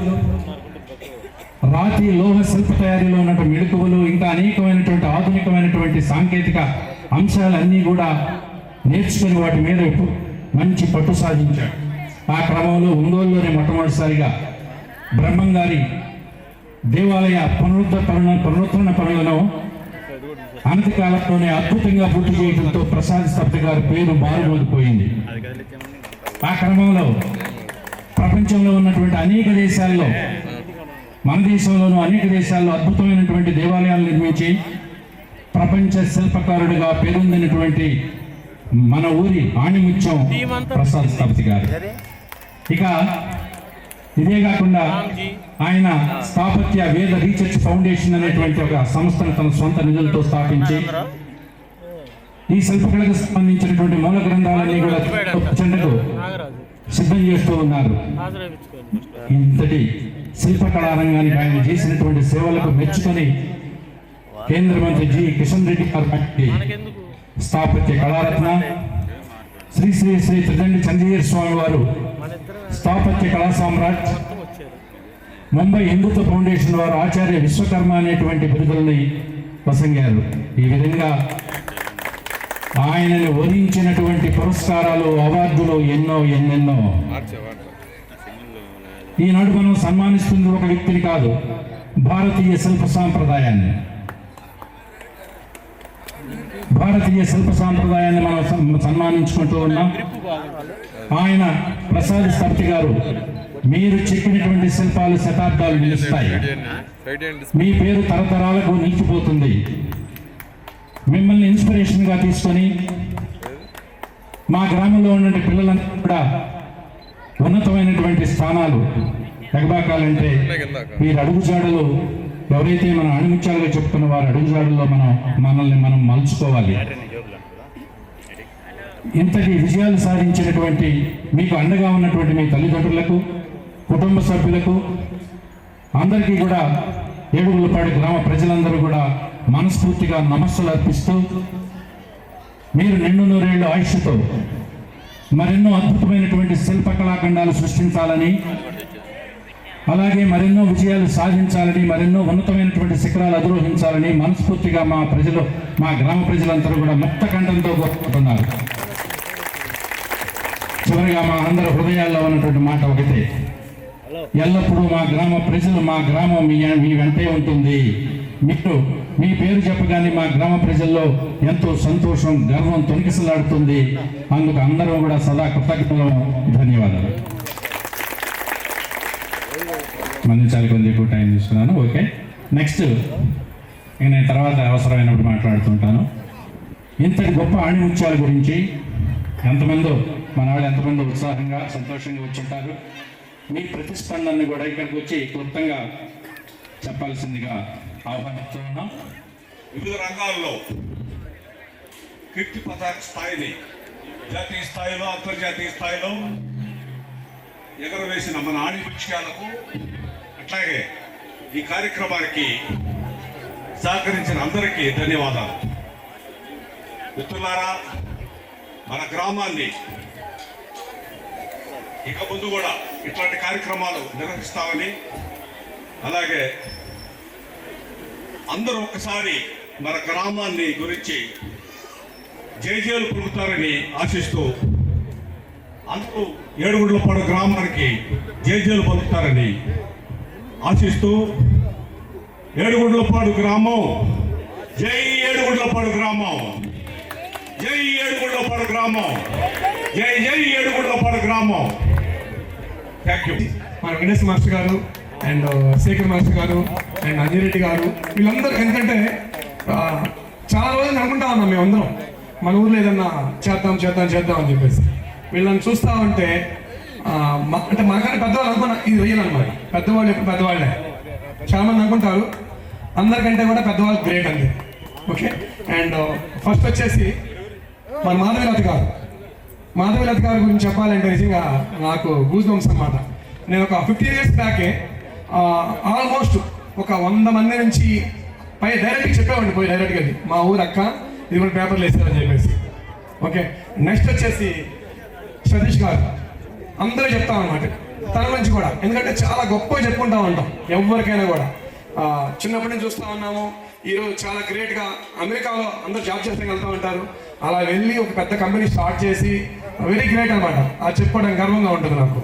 రాతి లోహ శిల్ప తయారీలో ఉన్నటువంటి మెళకువలు, ఇంకా అనేకమైనటువంటి ఆధునికమైనటువంటి సాంకేతిక అంశాలన్నీ కూడా నేర్చుకుని వాటి మీద మంచి పట్టు సాధించాడు. ఆ క్రమంలో ఒంగోలులోనే మొట్టమొదటిసారిగా బ్రహ్మంగారి దేవాలయ పునరుద్ధరణ పనులను అనతి కాలంలోనే అద్భుతంగా పూర్తి చేయడంతో ప్రసాద్ స్థపతి గారి పేరు మారుమోగిపోయింది. ఆ క్రమంలో ప్రపంచంలో ఉన్నటువంటి అనేక దేశాల్లో, మన దేశంలోనూ అనేక దేశాల్లో అద్భుతమైనటువంటి దేవాలయాలు నిర్మించి ప్రపంచ శిల్పకారుడిగా పేరొందినటువంటి మన ఊరి ఆణిముత్యం ప్రసాద్ స్థపతి గారు. ఇక ఇదే కాకుండా ఆయన స్థాపత్య వేద రీసెర్చ్ ఫౌండేషన్ అనేటువంటి ఒక సంస్థను తన సొంత నిధులతో స్థాపించి ఈ శిల్పకళకు సంబంధించినటువంటి మూల గ్రంథాలన్నీ కూడా చెండకు సిద్ధం చేస్తూ ఉన్నారు. ఇంతటి శిల్పకళా రంగానికి ఆయన చేసినటువంటి సేవలకు మెచ్చుకొని కేంద్ర మంత్రి జి కిషన్ రెడ్డి గారి స్థాపత్య కళారత్న, శ్రీ శ్రీ శ్రీ తిద్దండి చంద్రయ్య స్వామి వారు స్థాపత్య కళా సామ్రాట్, ముంబై హిందుత్వ ఫౌండేషన్ వారు ఆచార్య విశ్వకర్మ అనేటువంటి బిరుదులని వసంగారు. ఈ విధంగా ఆయనను వరించినటువంటి పురస్కారాలు, అవార్డులు ఎన్నెన్నో. ఈనాడు మనం సన్మానిస్తుంది ఒక వ్యక్తిని కాదు, భారతీయ శిల్ప సాంప్రదాయాన్ని. భారతీయ శిల్ప సాంప్రదాయాన్ని మనం సన్మానించుకుంటూ ఉన్నాం. ఆయన ప్రసాద్ స్థపతి గారు, మీరు చెక్కినటువంటి శిల్పాలు శతాబ్దాలు నిలుస్తాయి, మీ పేరు తరతరాలకు నిలిచిపోతుంది. మిమ్మల్ని ఇన్స్పిరేషన్గా తీసుకొని మా గ్రామంలో ఉన్న పిల్లలంతా కూడా ఉన్నతమైనటువంటి స్థానాలు ఎగబాకాలంటే మీరు అడుగుజాడలు, ఎవరైతే మనం అణిముత్యాలుగా చెప్తున్న వారు అడుగుజాడల్లో మనల్ని మనం మలుచుకోవాలి. ఇంతటి విజయాలు సాధించినటువంటి మీకు అండగా ఉన్నటువంటి మీ తల్లిదండ్రులకు, కుటుంబ సభ్యులకు అందరికీ కూడా ఏడుగులపాడు గ్రామ ప్రజలందరూ కూడా మనస్ఫూర్తిగా నమస్సులు అర్పిస్తూ మీరు నిండు నూరేళ్ల ఆయుష్తో మరెన్నో అద్భుతమైనటువంటి శిల్ప కళాఖండాలు సృష్టించాలని, అలాగే మరెన్నో విజయాలు సాధించాలని, మరెన్నో ఉన్నతమైనటువంటి శిఖరాలు అధిరోహించాలని మనస్ఫూర్తిగా మా గ్రామ ప్రజలందరూ కూడా ముక్త కంఠంతో కోరుకుంటున్నారు. చివరిగా మా అందరి హృదయాల్లో ఉన్నటువంటి మాట ఒకటే, ఎల్లప్పుడూ మా గ్రామ ప్రజలు, మా గ్రామం మీ వెంటే ఉంటుంది. మీరు మీ పేరు చెప్పగానే మా గ్రామ ప్రజల్లో ఎంతో సంతోషం, గర్వం తొణికిసలాడుతుంది. అందుకు అందరూ కూడా సదా కృతజ్ఞతలు. ధన్యవాదాలు. మందించాలి, కొంచెం ఎక్కువ టైం తీసుకున్నాను. ఓకే, నెక్స్ట్ ఇక నేను తర్వాత అవసరమైనప్పుడు మాట్లాడుతుంటాను. ఇంతటి గొప్ప ఆణిముత్యాల గురించి ఎంతమందో మన వాళ్ళు ఎంతమంది ఉత్సాహంగా సంతోషంగా వచ్చుంటారు. మీ ప్రతిస్పందనని కూడా ఇక్కడికి వచ్చి క్లుప్తంగా చెప్పాల్సిందిగా ఆహ్వానిస్తూ ఉన్నాం. వివిధ రంగాల్లో కీర్తి పతాక స్థాయిని జాతీయ స్థాయిలో, అంతర్జాతీయ స్థాయిలో ఎగరవేసిన మన ఆణిముత్యాలకు, అట్లాగే ఈ కార్యక్రమానికి సహకరించిన అందరికీ ధన్యవాదాలు. మిత్రులారా, మన గ్రామాన్ని ఇక ముందు కూడా ఇట్లాంటి కార్యక్రమాలు నిర్వహిస్తామని, అలాగే అందరూ ఒకసారి మన గ్రామాన్ని గురించి జయజయలు పలుకుతారని ఆశిస్తూ అందరూ ఏడుగుండ్లపాడు గ్రామానికి జయజయలు పలుకుతారని ఆశిస్తూ ఏడుగుండ్లపాడు గ్రామం జై ఏడుగుండ్లపాడు గ్రామం, జై ఏడుగుండ్లపాడు గ్రామం, జై జై ఏడుగుండ్లపాడు గ్రామం. Thank you. మన గణేష్ మాస్టర్ గారు అండ్ శేఖర్ మాస్టర్ గారు అండ్ అంజిరెడ్డి గారు వీళ్ళందరూ ఎందుకంటే చాలా రోజులు అనుకుంటా ఉన్నాం మేమందరం మన ఊర్లో ఏదన్నా చేద్దాం అని చెప్పేసి వీళ్ళని చూస్తూ ఉంటే అంటే మాకన్నా పెద్దవాళ్ళు అనుకున్నా ఇది రియల్ అనమాట. పెద్దవాళ్ళు ఎప్పుడు పెద్దవాళ్ళే, చాలామంది అనుకుంటారు అందరికంటే కూడా పెద్దవాళ్ళు గ్రేట్ అండి. ఓకే, అండ్ ఫస్ట్ వచ్చేసి మన మాధవీలత గారు గురించి చెప్పాలంటే నిజంగా నాకు గూస్ బంప్స్ అనమాట. నేను ఒక 15 years బ్యాకే ఆల్మోస్ట్ ఒక 100 మంది నుంచి పై డైరెక్ట్గా చెప్పేవాడిని, పోయి డైరెక్ట్గా మా ఊరు అక్క ఇది కూడా పేపర్లు వేస్తారని చెప్పేసి. ఓకే, నెక్స్ట్ వచ్చేసి సతీష్ గారు అందరూ చెప్తాం అనమాట తన గురించి కూడా, ఎందుకంటే చాలా గొప్పగా చెప్పుకుంటా ఉంటాం ఎవరికైనా కూడా. చిన్నప్పటి నుంచి చూస్తూ ఉన్నాము, ఈరోజు చాలా గ్రేట్గా అమెరికాలో అందరూ జాబ్ చేస్తానికి వెళ్తూ ఉంటారు. అలా వెళ్ళి ఒక పెద్ద కంపెనీ స్టార్ట్ చేసి వెరీ గ్రేట్ అనమాట. అది చెప్పుకోవడానికి గర్వంగా ఉంటుంది నాకు.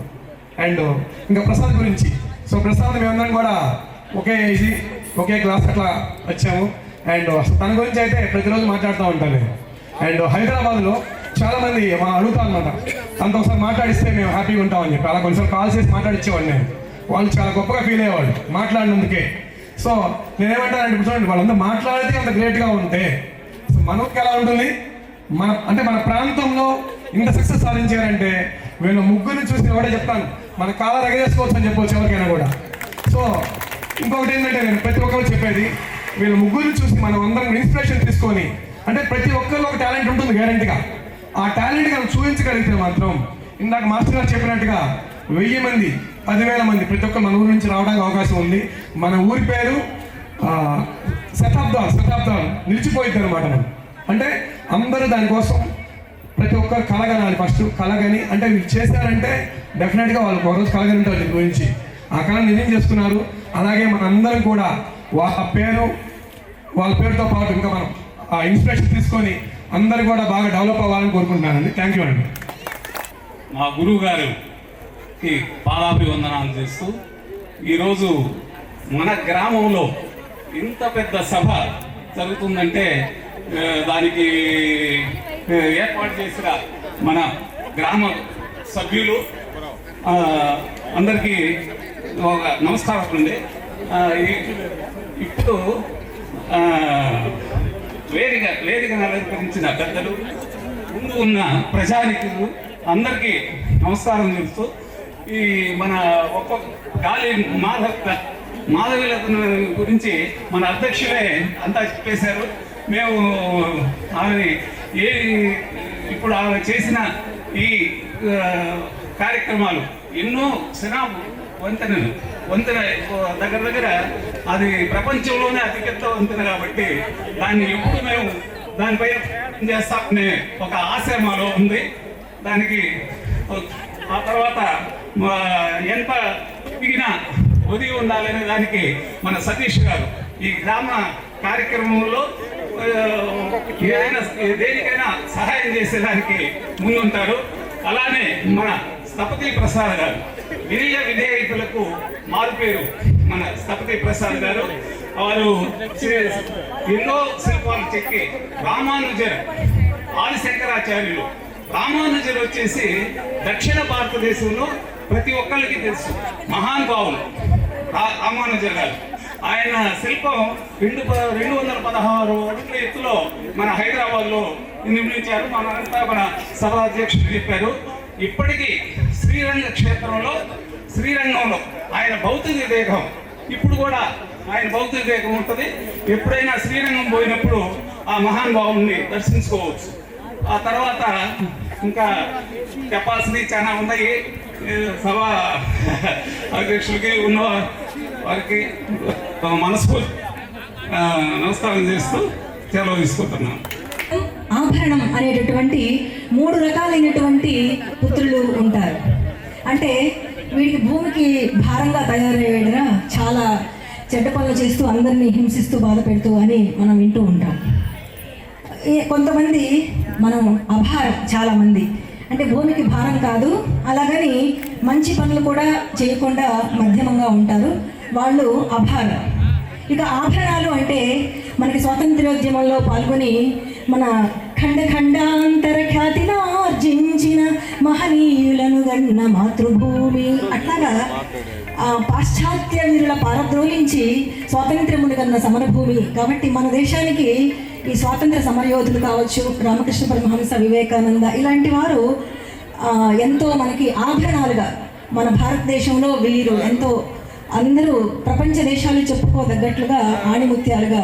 అండ్ ఇంకా ప్రసాద్ గురించి, సో ప్రసాద్ మేమందరం కూడా ఒకే ఏజీ ఒకే క్లాస్ అట్లా వచ్చాము. అండ్ తన గురించి అయితే ప్రతిరోజు మాట్లాడుతూ ఉంటాను నేను. అండ్ హైదరాబాద్లో చాలామంది మా అడుగుతా అనమాట, తనతో ఒకసారి మాట్లాడిస్తే మేము హ్యాపీగా ఉంటామని చెప్పి అలా కొంచెం కాల్ చేసి మాట్లాడిచ్చేవాడు నేను. వాళ్ళు చాలా గొప్పగా ఫీల్ అయ్యేవాళ్ళు మాట్లాడినందుకే. సో నేనేమంటానంటే ఇప్పుడు చూడండి, వాళ్ళందరూ మాట్లాడితే అంత గ్రేట్గా ఉంటే సో మనకి ఎలా ఉంటుంది, మన ప్రాంతంలో ఇంత సక్సెస్ సాధించారంటే వీళ్ళ ముగ్గురిని చూసి ఎవడే చెప్తాను మన కాళ్ళ రగేసుకోవచ్చు అని చెప్పవచ్చు ఎవరికైనా కూడా. సో ఇంకొకటి ఏంటంటే నేను ప్రతి ఒక్కరు చెప్పేది, వీళ్ళ ముగ్గురిని చూసి మనం అందరం ఇన్స్పిరేషన్ తీసుకొని, అంటే ప్రతి ఒక్కరిలో ఒక టాలెంట్ ఉంటుంది గ్యారెంటీగా. ఆ టాలెంట్ మనం చూపించగలిగితే మాత్రం ఇందాక మాస్టర్ గారు చెప్పినట్టుగా 1000 మంది 10,000 మంది ప్రతి ఒక్కరు మన ఊరి నుంచి రావడానికి అవకాశం ఉంది. మన ఊరి పేరు శతాబ్దాలు నిలిచిపోయింది అనమాట. మనం అంటే అందరూ దానికోసం ప్రతి ఒక్కరు కలగనాలి. ఫస్ట్ కలగని అంటే వీళ్ళు చేశారంటే డెఫినెట్గా వాళ్ళు ఒక రోజు కలగని ఉంటారు దీని గురించి. ఆ కళను నిజం చేస్తున్నారు. అలాగే మనందరం కూడా వాళ్ళ పేరుతో పాటు ఇంకా మనం ఆ ఇన్స్పిరేషన్ తీసుకొని అందరూ కూడా బాగా డెవలప్ అవ్వాలని కోరుకుంటున్నానండి. థ్యాంక్ యూ అండి. మా గురువు గారికి పాదాభివందనాలు చేస్తూ ఈరోజు మన గ్రామంలో ఇంత పెద్ద సభ జరుగుతుందంటే దానికి ఏర్పాటు చేసిన మన గ్రామ సభ్యులు అందరికీ ఒక నమస్కారం అండి. ఇప్పుడు వేదిక అలంకరించిన పెద్దలు, ముందు ఉన్న ప్రజానికులు అందరికీ నమస్కారం చేస్తూ ఈ మన ఒక్కొక్క గాలి మాధవీలత గురించి మన అధ్యక్షులే అంతా చెప్పేశారు. మేము ఆమె ఇప్పుడు ఆమె చేసిన ఈ కార్యక్రమాలు ఎన్నో వంతెన దగ్గర అది ప్రపంచంలోనే అతిపెద్ద వంతెన కాబట్టి దాన్ని ఎప్పుడు మేము దానిపై చేస్తామనే ఒక ఆశ మాలో ఉంది. దానికి ఆ తర్వాత ఎంత తిరిగినా ఒదిగి ఉండాలనే దానికి మన సతీష్ గారు ఈ గ్రామ కార్యక్రమంలో దేనికైనా సహాయం చేసేదానికి ముందుంటారు. అలానే మన స్థపతి ప్రసాద్ గారు వినయ విధేయతలకు మారుపేరు. మన స్థపతి ప్రసాద్ గారు వారు ఎన్నో శిల్పాలు చెక్కి రామానుజర్ ఆదిశంకరాచార్యులు రామానుజర్ వచ్చేసి దక్షిణ భారతదేశంలో ప్రతి ఒక్కరికి తెలుసు మహానుభావులు రామానుజర్ గారు. ఆయన శిల్పం 216 అడుగుల ఎత్తులో మన హైదరాబాద్లో నిర్మించారు. మనంతా మన సభాధ్యక్షుడు చెప్పారు. ఇప్పటికీ శ్రీరంగంలో ఆయన భౌతిక దేహం ఇప్పుడు కూడా ఆయన భౌతిక దేహం ఉంటుంది. ఎప్పుడైనా శ్రీరంగం పోయినప్పుడు ఆ మహానుభావుని దర్శించుకోవచ్చు. ఆ తర్వాత ఇంకా కెపాసిటీ చాలా ఉన్నాయి. సభా అధ్యక్షులకి ఉన్న వారికి మనస్ఫూర్తి నమస్కారం చేస్తూ సెలవు తీసుకుంటున్నాను. ఆభరణం అనేటటువంటి 3 రకాలైనటువంటి పుత్రులు ఉంటారు. అంటే వీడికి భూమికి భారంగా తయారయ్యేలా చాలా చెడ్డ పనులు చేస్తూ అందరినీ హింసిస్తూ బాధ పెడుతూ అని మనం వింటూ ఉంటాం. కొంతమంది మనం అభారం చాలామంది, అంటే భూమికి భారం కాదు, అలాగని మంచి పనులు కూడా చేయకుండా మధ్యమంగా ఉంటారు, వాళ్ళు అభారం. ఇక ఆభరణాలు అంటే మనకి స్వాతంత్ర్యోద్యమంలో పాల్గొని మన ఖండాంతర ఖ్యాతిని ఆర్జించిన మహనీయులను గన్న మాతృభూమి, అట్లాగా పాశ్చాత్య వీరుల పారద్రోలించి స్వాతంత్ర్యమును గన్న సమరభూమి. కాబట్టి మన దేశానికి ఈ స్వాతంత్ర సమరయోధులు కావచ్చు, రామకృష్ణ పరమహంస, వివేకానంద ఇలాంటి వారు ఎంతో మనకి ఆభరణాలుగా మన భారతదేశంలో వీరు ఎంతో అందరూ ప్రపంచ దేశాలు చెప్పుకోదగ్గట్లుగా ఆణిముత్యాలుగా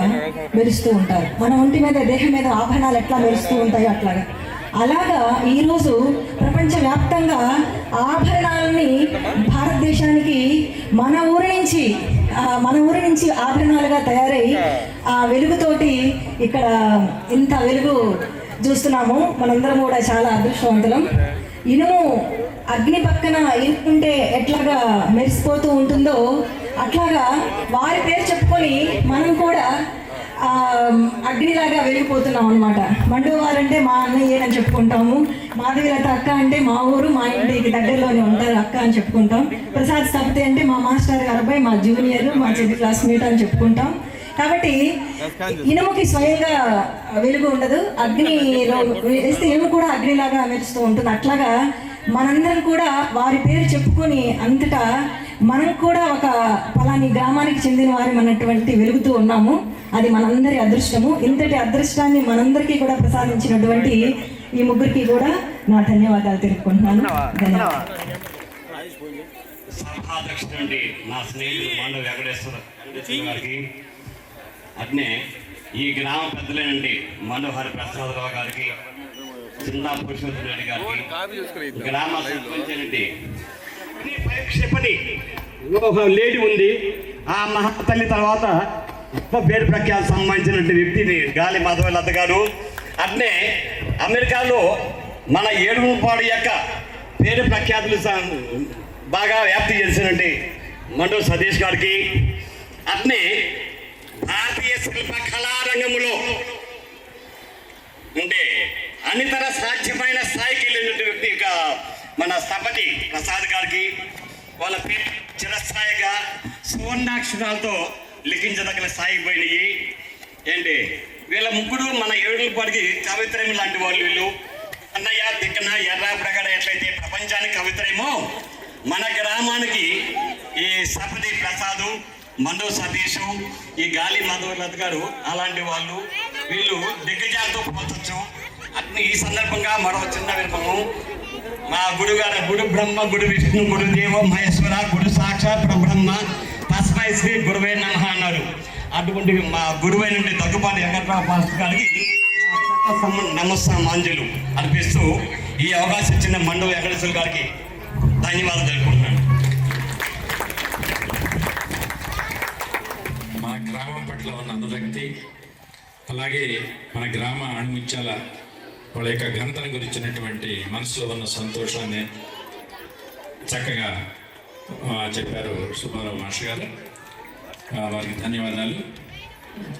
మెరుస్తూ ఉంటారు. మన ఒంటి మీద, దేహం మీద ఆభరణాలు ఎట్లా మెరుస్తూ ఉంటాయో అట్లాగా. అలాగా ఈరోజు ప్రపంచవ్యాప్తంగా ఆభరణాలని భారతదేశానికి మన ఊరి నుంచి ఆభరణాలుగా తయారై ఆ వెలుగుతోటి ఇక్కడ ఇంత వెలుగు చూస్తున్నాము. మనందరం కూడా చాలా అదృష్టవంతులం. ఇనుము అగ్ని పక్కన ఇనుకుంటే ఎట్లాగా మెరిసిపోతూ ఉంటుందో అట్లాగా వారి పేరు చెప్పుకొని మనం కూడా అగ్నిలాగా వెలిగిపోతున్నాం అనమాట. మండువారంటే మా అన్నయ్య అని చెప్పుకుంటాము, మాధవీలత అక్క అంటే మా ఊరు, మా ఇంటికి దగ్గరలోనే ఉంటారు అక్క అని చెప్పుకుంటాం. ప్రసాద్ స్థపతి అంటే మా మాస్టర్ గారు అబ్బాయి, మా జూనియర్, మా చెల్లి క్లాస్మేట్ అని చెప్పుకుంటాం. కాబట్టి ఇనుముకి స్వయంగా వెలుగు ఉండదు, అగ్నిలో వేస్తే ఇనుము కూడా అగ్నిలాగా మెరుస్తూ ఉంటుంది. అట్లాగా మనందరం కూడా వారి పేరు చెప్పుకొని అంతటా మనం కూడా ఒక పలాని గ్రామానికి చెందిన వారి అన్నటువంటి వెలుగుతూ ఉన్నాము. అది మనందరి అదృష్టము. ఇంతటి అదృష్టాన్ని మనందరికీ కూడా ప్రసాదించినటువంటి ఈ ముగ్గురికి కూడా నా ధన్యవాదాలు తెలుపుకుంటున్నాను. ధన్యవాదాలు. నా స్నేహితుడు మండ వెంకటేశ్వర గారికి, అట్నే ఈ గ్రామ పెద్దలేనండి మనోహర్ ప్రసాదరావు గారికి, చిన్న పురుషోత్తమ రెడ్డి గారికి, గ్రామ సర్పంచ్ పరీక్షపని ఒక లేడీ ఉంది. ఆ మహాతల్లి తర్వాత పేరు ప్రఖ్యాతి సంబంధించినటువంటి వ్యక్తిని గాలి మాధవలత గారు. అట్నే అమెరికాలో మన ఏడుగుపాడు యొక్క పేరు ప్రఖ్యాతులు బాగా వ్యాప్తి చేసినటువంటి మండూ సతీష్ గారికి, అట్నే భారతీయ శిల్ప కళారంగంలో ఉండే అనితర సాధ్యమైన స్థాయికి వెళ్ళినటువంటి వ్యక్తి మన స్థపతి ప్రసాద్ గారికి, వాళ్ళ పేరు చిరస్థాయిగా సువర్ణాక్షరాలతో లిఖించదగిన స్థాయికి పోయినాయి. ఏంటి వీళ్ళ ముగ్గురు మన ఏడుగుపాడికి కవిత్రయం లాంటి వాళ్ళు. వీళ్ళు అన్నయ్య దిక్కన ఎర్ర ప్రగడ ఎట్లయితే ప్రపంచానికి కవిత్రయమో మన గ్రామానికి ఈ సపతి ప్రసాదు, మండూ సతీషు, ఈ గాలి మాధవలత గారు అలాంటి వాళ్ళు. వీళ్ళు దిగ్గజాలతో పోల్చొచ్చు. అట్ని ఈ సందర్భంగా మరో చిన్న విన్నపము. మా గురుగారు గురు బ్రహ్మ, గురు విష్ణు, గురు దేవ మహేశ్వర, గురు సాక్షాత్ బ్రహ్మ, తస్మై శ్రీ గురువే నమః అన్నారు. అటువంటి మా గురువైన దగ్గుబాటి వెంకట్రావు పాస్టర్ గారికి నమస్సమాంజలు అర్పిస్తూ ఈ అవకాశం ఇచ్చిన మండూ వెంకటేశ్వర గారికి ధన్యవాదాలు తెలుపుకుంటున్నాను. మన గ్రామం పట్ల ఉన్న అనురక్తి, అలాగే మన గ్రామ అణుముత్యాల వాళ్ళ యొక్క ఘనతను గురించినటువంటి మనసులో ఉన్న సంతోషాన్ని చక్కగా చెప్పారు సుబ్బారావు మాస్టర్ గారు. వారికి ధన్యవాదాలు.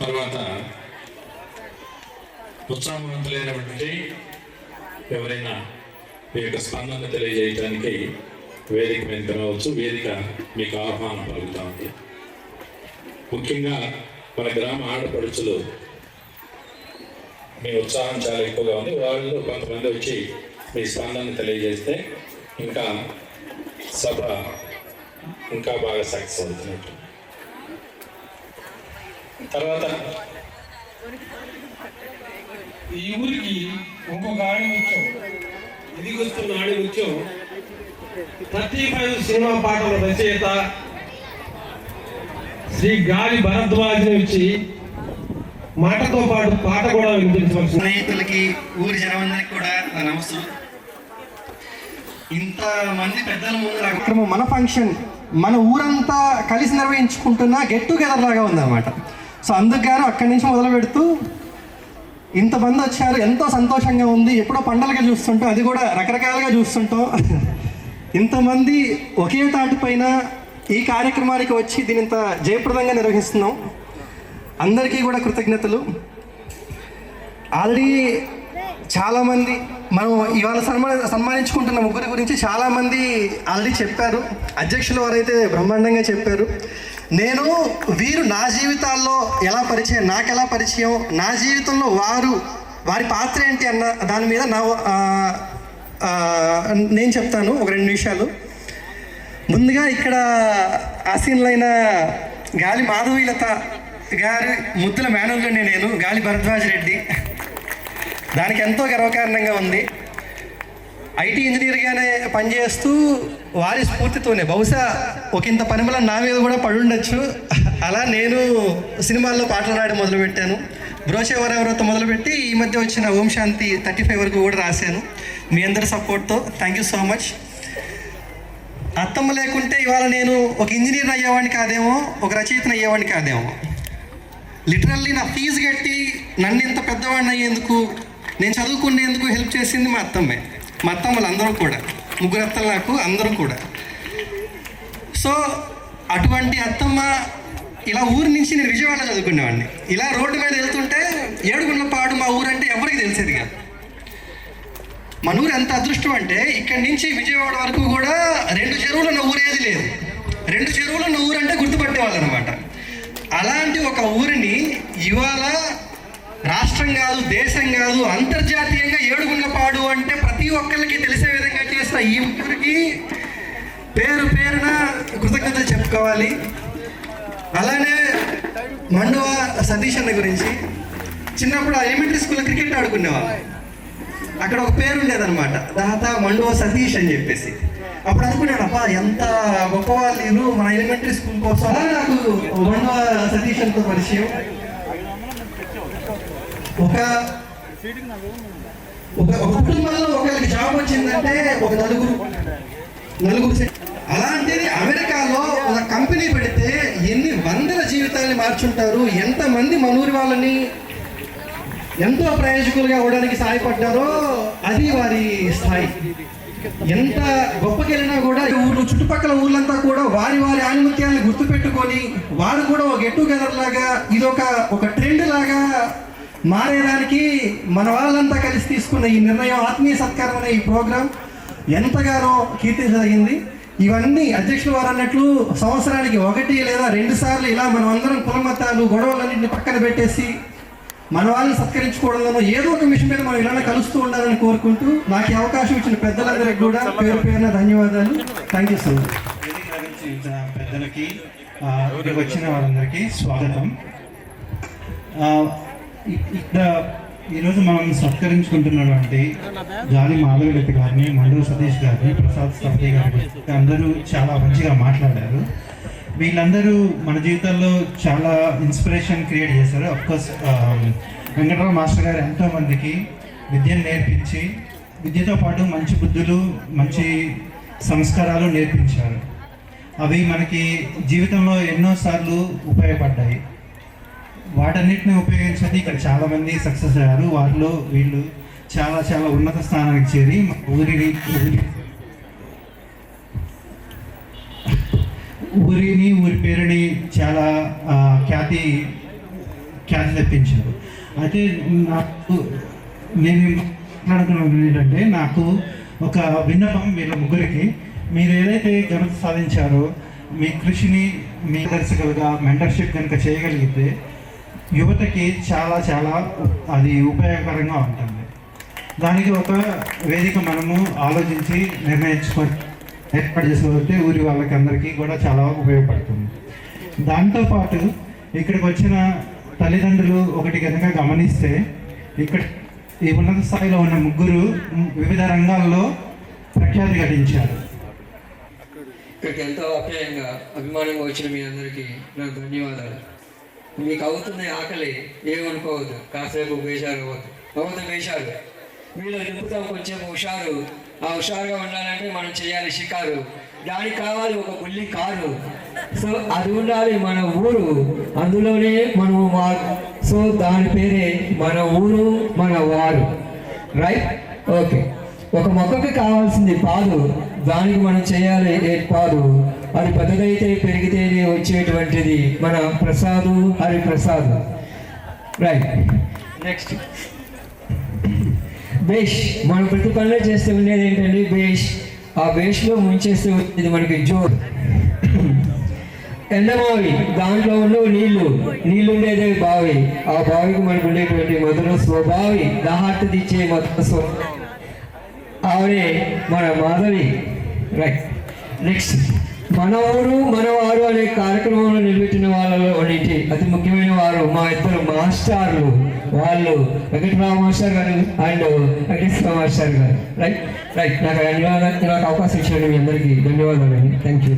తర్వాత ఉత్సాహవంతులైనటువంటి ఎవరైనా మీ యొక్క స్పందన తెలియజేయడానికి వేదిక మీద రావచ్చు. వేదిక మీకు ఆహ్వానం పలుకుతా ఉంది. ముఖ్యంగా మన గ్రామ ఆడపడుచులు మీ ఉత్సాహం చాలా ఎక్కువగా ఉంది. వాళ్ళు కొంతమంది వచ్చి మీ స్పందన తెలియజేస్తే ఇంకా సభ ఇంకా బాగా సక్సెస్ అవుతున్నట్టు. తర్వాత ఈ ఊరికి ఇంకొక ఆణిముత్యం, ఎదిగొస్తున్న ఆణిముత్యం 35 సినిమా పాటల రచయిత శ్రీ గాలి భరద్వాజ్ నుంచి మాటతో పాటు పాట కూడా వినిపించవచ్చు. స్నేహితులకి, ఊరి జనమందరికి కూడా నమస్కారం. ఇంతమంది పెద్దల ముందు మన ఫంక్షన్ మన ఊరంతా కలిసి నిర్వహించుకుంటున్న గెట్ టుగెదర్ లాగా ఉందన్నమాట. సో అందుకు గారు అక్కడి నుంచి మొదలు పెడుతూ ఇంతమంది వచ్చారు, ఎంతో సంతోషంగా ఉంది. ఎప్పుడో పండగలుగా చూస్తుంటాం, అది కూడా రకరకాలుగా చూస్తుంటాం. ఇంతమంది ఒకే తాటిపైన ఈ కార్యక్రమానికి వచ్చి దీని ఇంత జయప్రదంగా నిర్వహిస్తున్నాం. అందరికీ కూడా కృతజ్ఞతలు. ఆల్రెడీ చాలామంది మనం ఇవాళ సన్మానించుకుంటున్న ముగ్గురి గురించి చాలామంది ఆల్రెడీ చెప్పారు. అధ్యక్షుల వారైతే బ్రహ్మాండంగా చెప్పారు. నేను వీరు నా జీవితాల్లో ఎలా పరిచయం, నాకు ఎలా పరిచయం, నా జీవితంలో వారి పాత్ర ఏంటి అన్న దాని మీద నేను చెప్తాను ఒక 2 నిమిషాలు. ముందుగా ఇక్కడ ఆసీనులైన గాలి మాధవీలత గారి ముద్దుల మేనల్లోనే నేను గాలి భరద్వాజ్ రెడ్డి. దానికి ఎంతో గర్వకారణంగా ఉంది. ఐటీ ఇంజనీర్గానే పనిచేస్తూ వారి స్ఫూర్తితోనే బహుశా ఒకంత పరిమళం నా మీద కూడా పడుండొచ్చు. అలా నేను సినిమాల్లో పాటలు రాయడం మొదలుపెట్టాను. బ్రోచేవరెవరితో మొదలుపెట్టి ఈ మధ్య వచ్చిన ఓం శాంతి 35 వరకు కూడా రాశాను. మీ అందరి సపోర్ట్తో థ్యాంక్ యూ సో మచ్. అత్తమ్మ లేకుంటే ఇవాళ నేను ఒక ఇంజనీర్ అయ్యేవాడిని కాదేమో, ఒక రచయితను అయ్యేవాడిని కాదేమో. లిటరల్లీ నా ఫీజు కట్టి నన్ను ఇంత పెద్దవాడిని అయ్యేందుకు, నేను చదువుకునేందుకు హెల్ప్ చేసింది మా అత్తమ్మే. మా అత్తమ్మలు అందరూ కూడా, 3 అత్తలు నాకు, అందరూ కూడా. సో అటువంటి అత్తమ్మ ఇలా ఊరి నుంచి నేను విజయవాడలో చదువుకునేవాడిని. ఇలా రోడ్డు మీద వెళ్తుంటే ఏడుగుండ్లపాడు మా ఊరంటే ఎవరికి తెలిసేది కాదు. మన ఊరు ఎంత అదృష్టం అంటే ఇక్కడి నుంచి విజయవాడ వరకు కూడా 2 చెరువులు ఉన్న ఊరేది లేదు. 2 చెరువులు ఉన్న ఊరంటే గుర్తుపట్టేవాళ్ళు అనమాట. అలాంటి ఒక ఊరిని ఇవాళ రాష్ట్రం కాదు, దేశం కాదు, అంతర్జాతీయంగా ఏడుగుండ్లపాడు అంటే ప్రతి ఒక్కరికి తెలిసే విధంగా చేసిన ఈ ఊరికి పేరున కృతజ్ఞతలు చెప్పుకోవాలి. అలానే మండువ సతీష్ అన్న గురించి చిన్నప్పుడు ఎలిమెంటరీ స్కూల్లో క్రికెట్ ఆడుకునేవాళ్ళు. అక్కడ ఒక పేరు ఉండేదన్నమాట, దాత మండువ సతీష్ అని చెప్పేసి. అప్పుడు అనుకున్నాడు, అబ్బా ఎంత గొప్ప వాళ్ళు మన ఎలిమెంటరీ స్కూల్ కోసం. అలా నాకు మండువ సతీష్ అంతో పరిచయం. ఒక కుటుంబంలో ఒకరికి జాబ్ వచ్చిందంటే ఒక నలుగురు. అలాంటిది అమెరికాలో ఒక కంపెనీ పెడితే ఎన్ని వందల జీవితాలని మార్చుంటారు, ఎంతమంది మనూరి వాళ్ళని ఎంతో ప్రయోజకులుగా అవడానికి సహాయపడ్డారో అది వారి స్థాయి. ఎంత గొప్పకెళ్ళినా కూడా ఊర్లు, చుట్టుపక్కల ఊర్లంతా కూడా వారి ఆణిముత్యాలను గుర్తుపెట్టుకొని వారు కూడా ఒక గెట్ టుగెదర్ లాగా ఇదొక ట్రెండ్ లాగా మారేదానికి మన వాళ్ళంతా కలిసి తీసుకున్న ఈ నిర్ణయం, ఆత్మీయ సత్కారం అనే ఈ ప్రోగ్రాం ఎంతగానో కీర్తించదగింది. ఇవన్నీ అధ్యక్షులు వారు అన్నట్లు సంవత్సరానికి 1 లేదా 2 సార్లు ఇలా మనం అందరం కులమతాలు గొడవలన్నింటినీ పక్కన పెట్టేసి మన వాళ్ళని సత్కరించుకోవడంలో ఏదో ఒక విషయం మీద మనం ఇలానే కలుస్తూ ఉండాలని కోరుకుంటూ నాకు ఈ అవకాశం ఇచ్చిన పెద్దలందరికీ కూడా పేరున ధన్యవాదాలు. Thank you so much. పెద్దలకి ఇక్కడికి వచ్చిన వాళ్ళందరికీ స్వాగతం. ఇక్కడ ఈరోజు మనం సత్కరించుకుంటున్నటువంటి గాలి మాధవీలత గారిని, మండువ సతీష్ గారిని, ప్రసాద్ స్థపతి గారిని అందరూ చాలా మంచిగా మాట్లాడారు. వీళ్ళందరూ మన జీవితాల్లో చాలా ఇన్స్పిరేషన్ క్రియేట్ చేశారు. అఫ్కోర్స్ వెంకటరావు మాస్టర్ గారు ఎంతోమందికి విద్యను నేర్పించి, విద్యతో పాటు మంచి బుద్ధులు, మంచి సంస్కారాలు నేర్పించారు. అవి మనకి జీవితంలో ఎన్నోసార్లు ఉపయోగపడ్డాయి. వాటన్నిటిని ఉపయోగించేది ఇక్కడ చాలామంది సక్సెస్ అయ్యారు. వాటిలో వీళ్ళు చాలా చాలా ఉన్నత స్థానానికి చేరి ఊరి పేరుని చాలా ఖ్యాతి తెప్పించారు. అయితే నేను మాట్లాడుకున్నది ఏంటంటే, నాకు ఒక విన్నపం వీళ్ళ ముగ్గురికి. మీరు ఏదైతే ఘనత సాధించారో మీ కృషిని మీ దర్శకులుగా మెంటర్షిప్ కనుక చేయగలిగితే యువతకి చాలా చాలా అది ఉపయోగకరంగా ఉంటుంది. దానికి ఒక వేదిక మనము ఆలోచించి నిర్ణయించుకొని ఏర్పాటు చేసుకోగలిగితే ఊరి వాళ్ళకి అందరికీ కూడా చాలా ఉపయోగపడుతుంది. దాంతోపాటు ఇక్కడికి వచ్చిన తల్లిదండ్రులు ఒకటి కనుక గమనిస్తే, ఇక్కడ ఈ ఉన్నత స్థాయిలో ఉన్న ముగ్గురు వివిధ రంగాల్లో ప్రఖ్యాతి గడించారు. ఇక్కడికి ఎంతో అప్యాయంగా అభిమానంగా వచ్చిన మీ అందరికీ నా ధన్యవాదాలు. మీకు అవుతున్న ఆకలి ఏమనుకోవద్దు, కాసేపు వేశారు అవద్దు వేశారు మీలో నింపుతాం కొంచెం హుషారు. ఆ హుషారుగా ఉండాలంటే మనం చేయాలి షికారు. దానికి కావాలి ఒక బుల్లి కారు. సో అది ఉండాలి మన ఊరు, అందులోనే మనము వారు. సో దాని పేరే మన ఊరు మన వారు. రైట్? ఓకే. ఒక మొక్కకి కావాల్సింది పాదు, దానికి మనం చేయాలి ఏర్పాటు. అది పెద్దదైతే పెరిగితేనే వచ్చేటువంటిది మన ప్రసాదు, హరిప్రసాద్. రైట్. నెక్స్ట్ బేష్. మనం ప్రతి పనిలో చేస్తే ఉండేది ఏంటంటే బేష్. ఆ బేష్లో ముంచేస్తే వచ్చేది మనకి జోర్. ఎండమావి, దాంట్లో ఉండవు నీళ్ళు ఉండేదే బావి. ఆ బావికి మనకు ఉండేటువంటి మధుర స్వభావి, దాహార్తి తీర్చే మధుర స్వభావి ఆవిడే మన మాధవి. రైట్. నెక్స్ట్, మన ఊరు మనవారు అనే కార్యక్రమంలో నిలబెట్టిన వాళ్ళలో ఒకటి అతి ముఖ్యమైన వారు మా ఇద్దరు మాస్టర్లు. వాళ్ళు వెంకటరావు మాస్టర్ గారు అండ్ వెంకటేశ్వర మాస్టర్ గారు. రైట్. నాకు అవకాశం ఇచ్చిన మీ అందరికీ ధన్యవాదాలు. Thank you.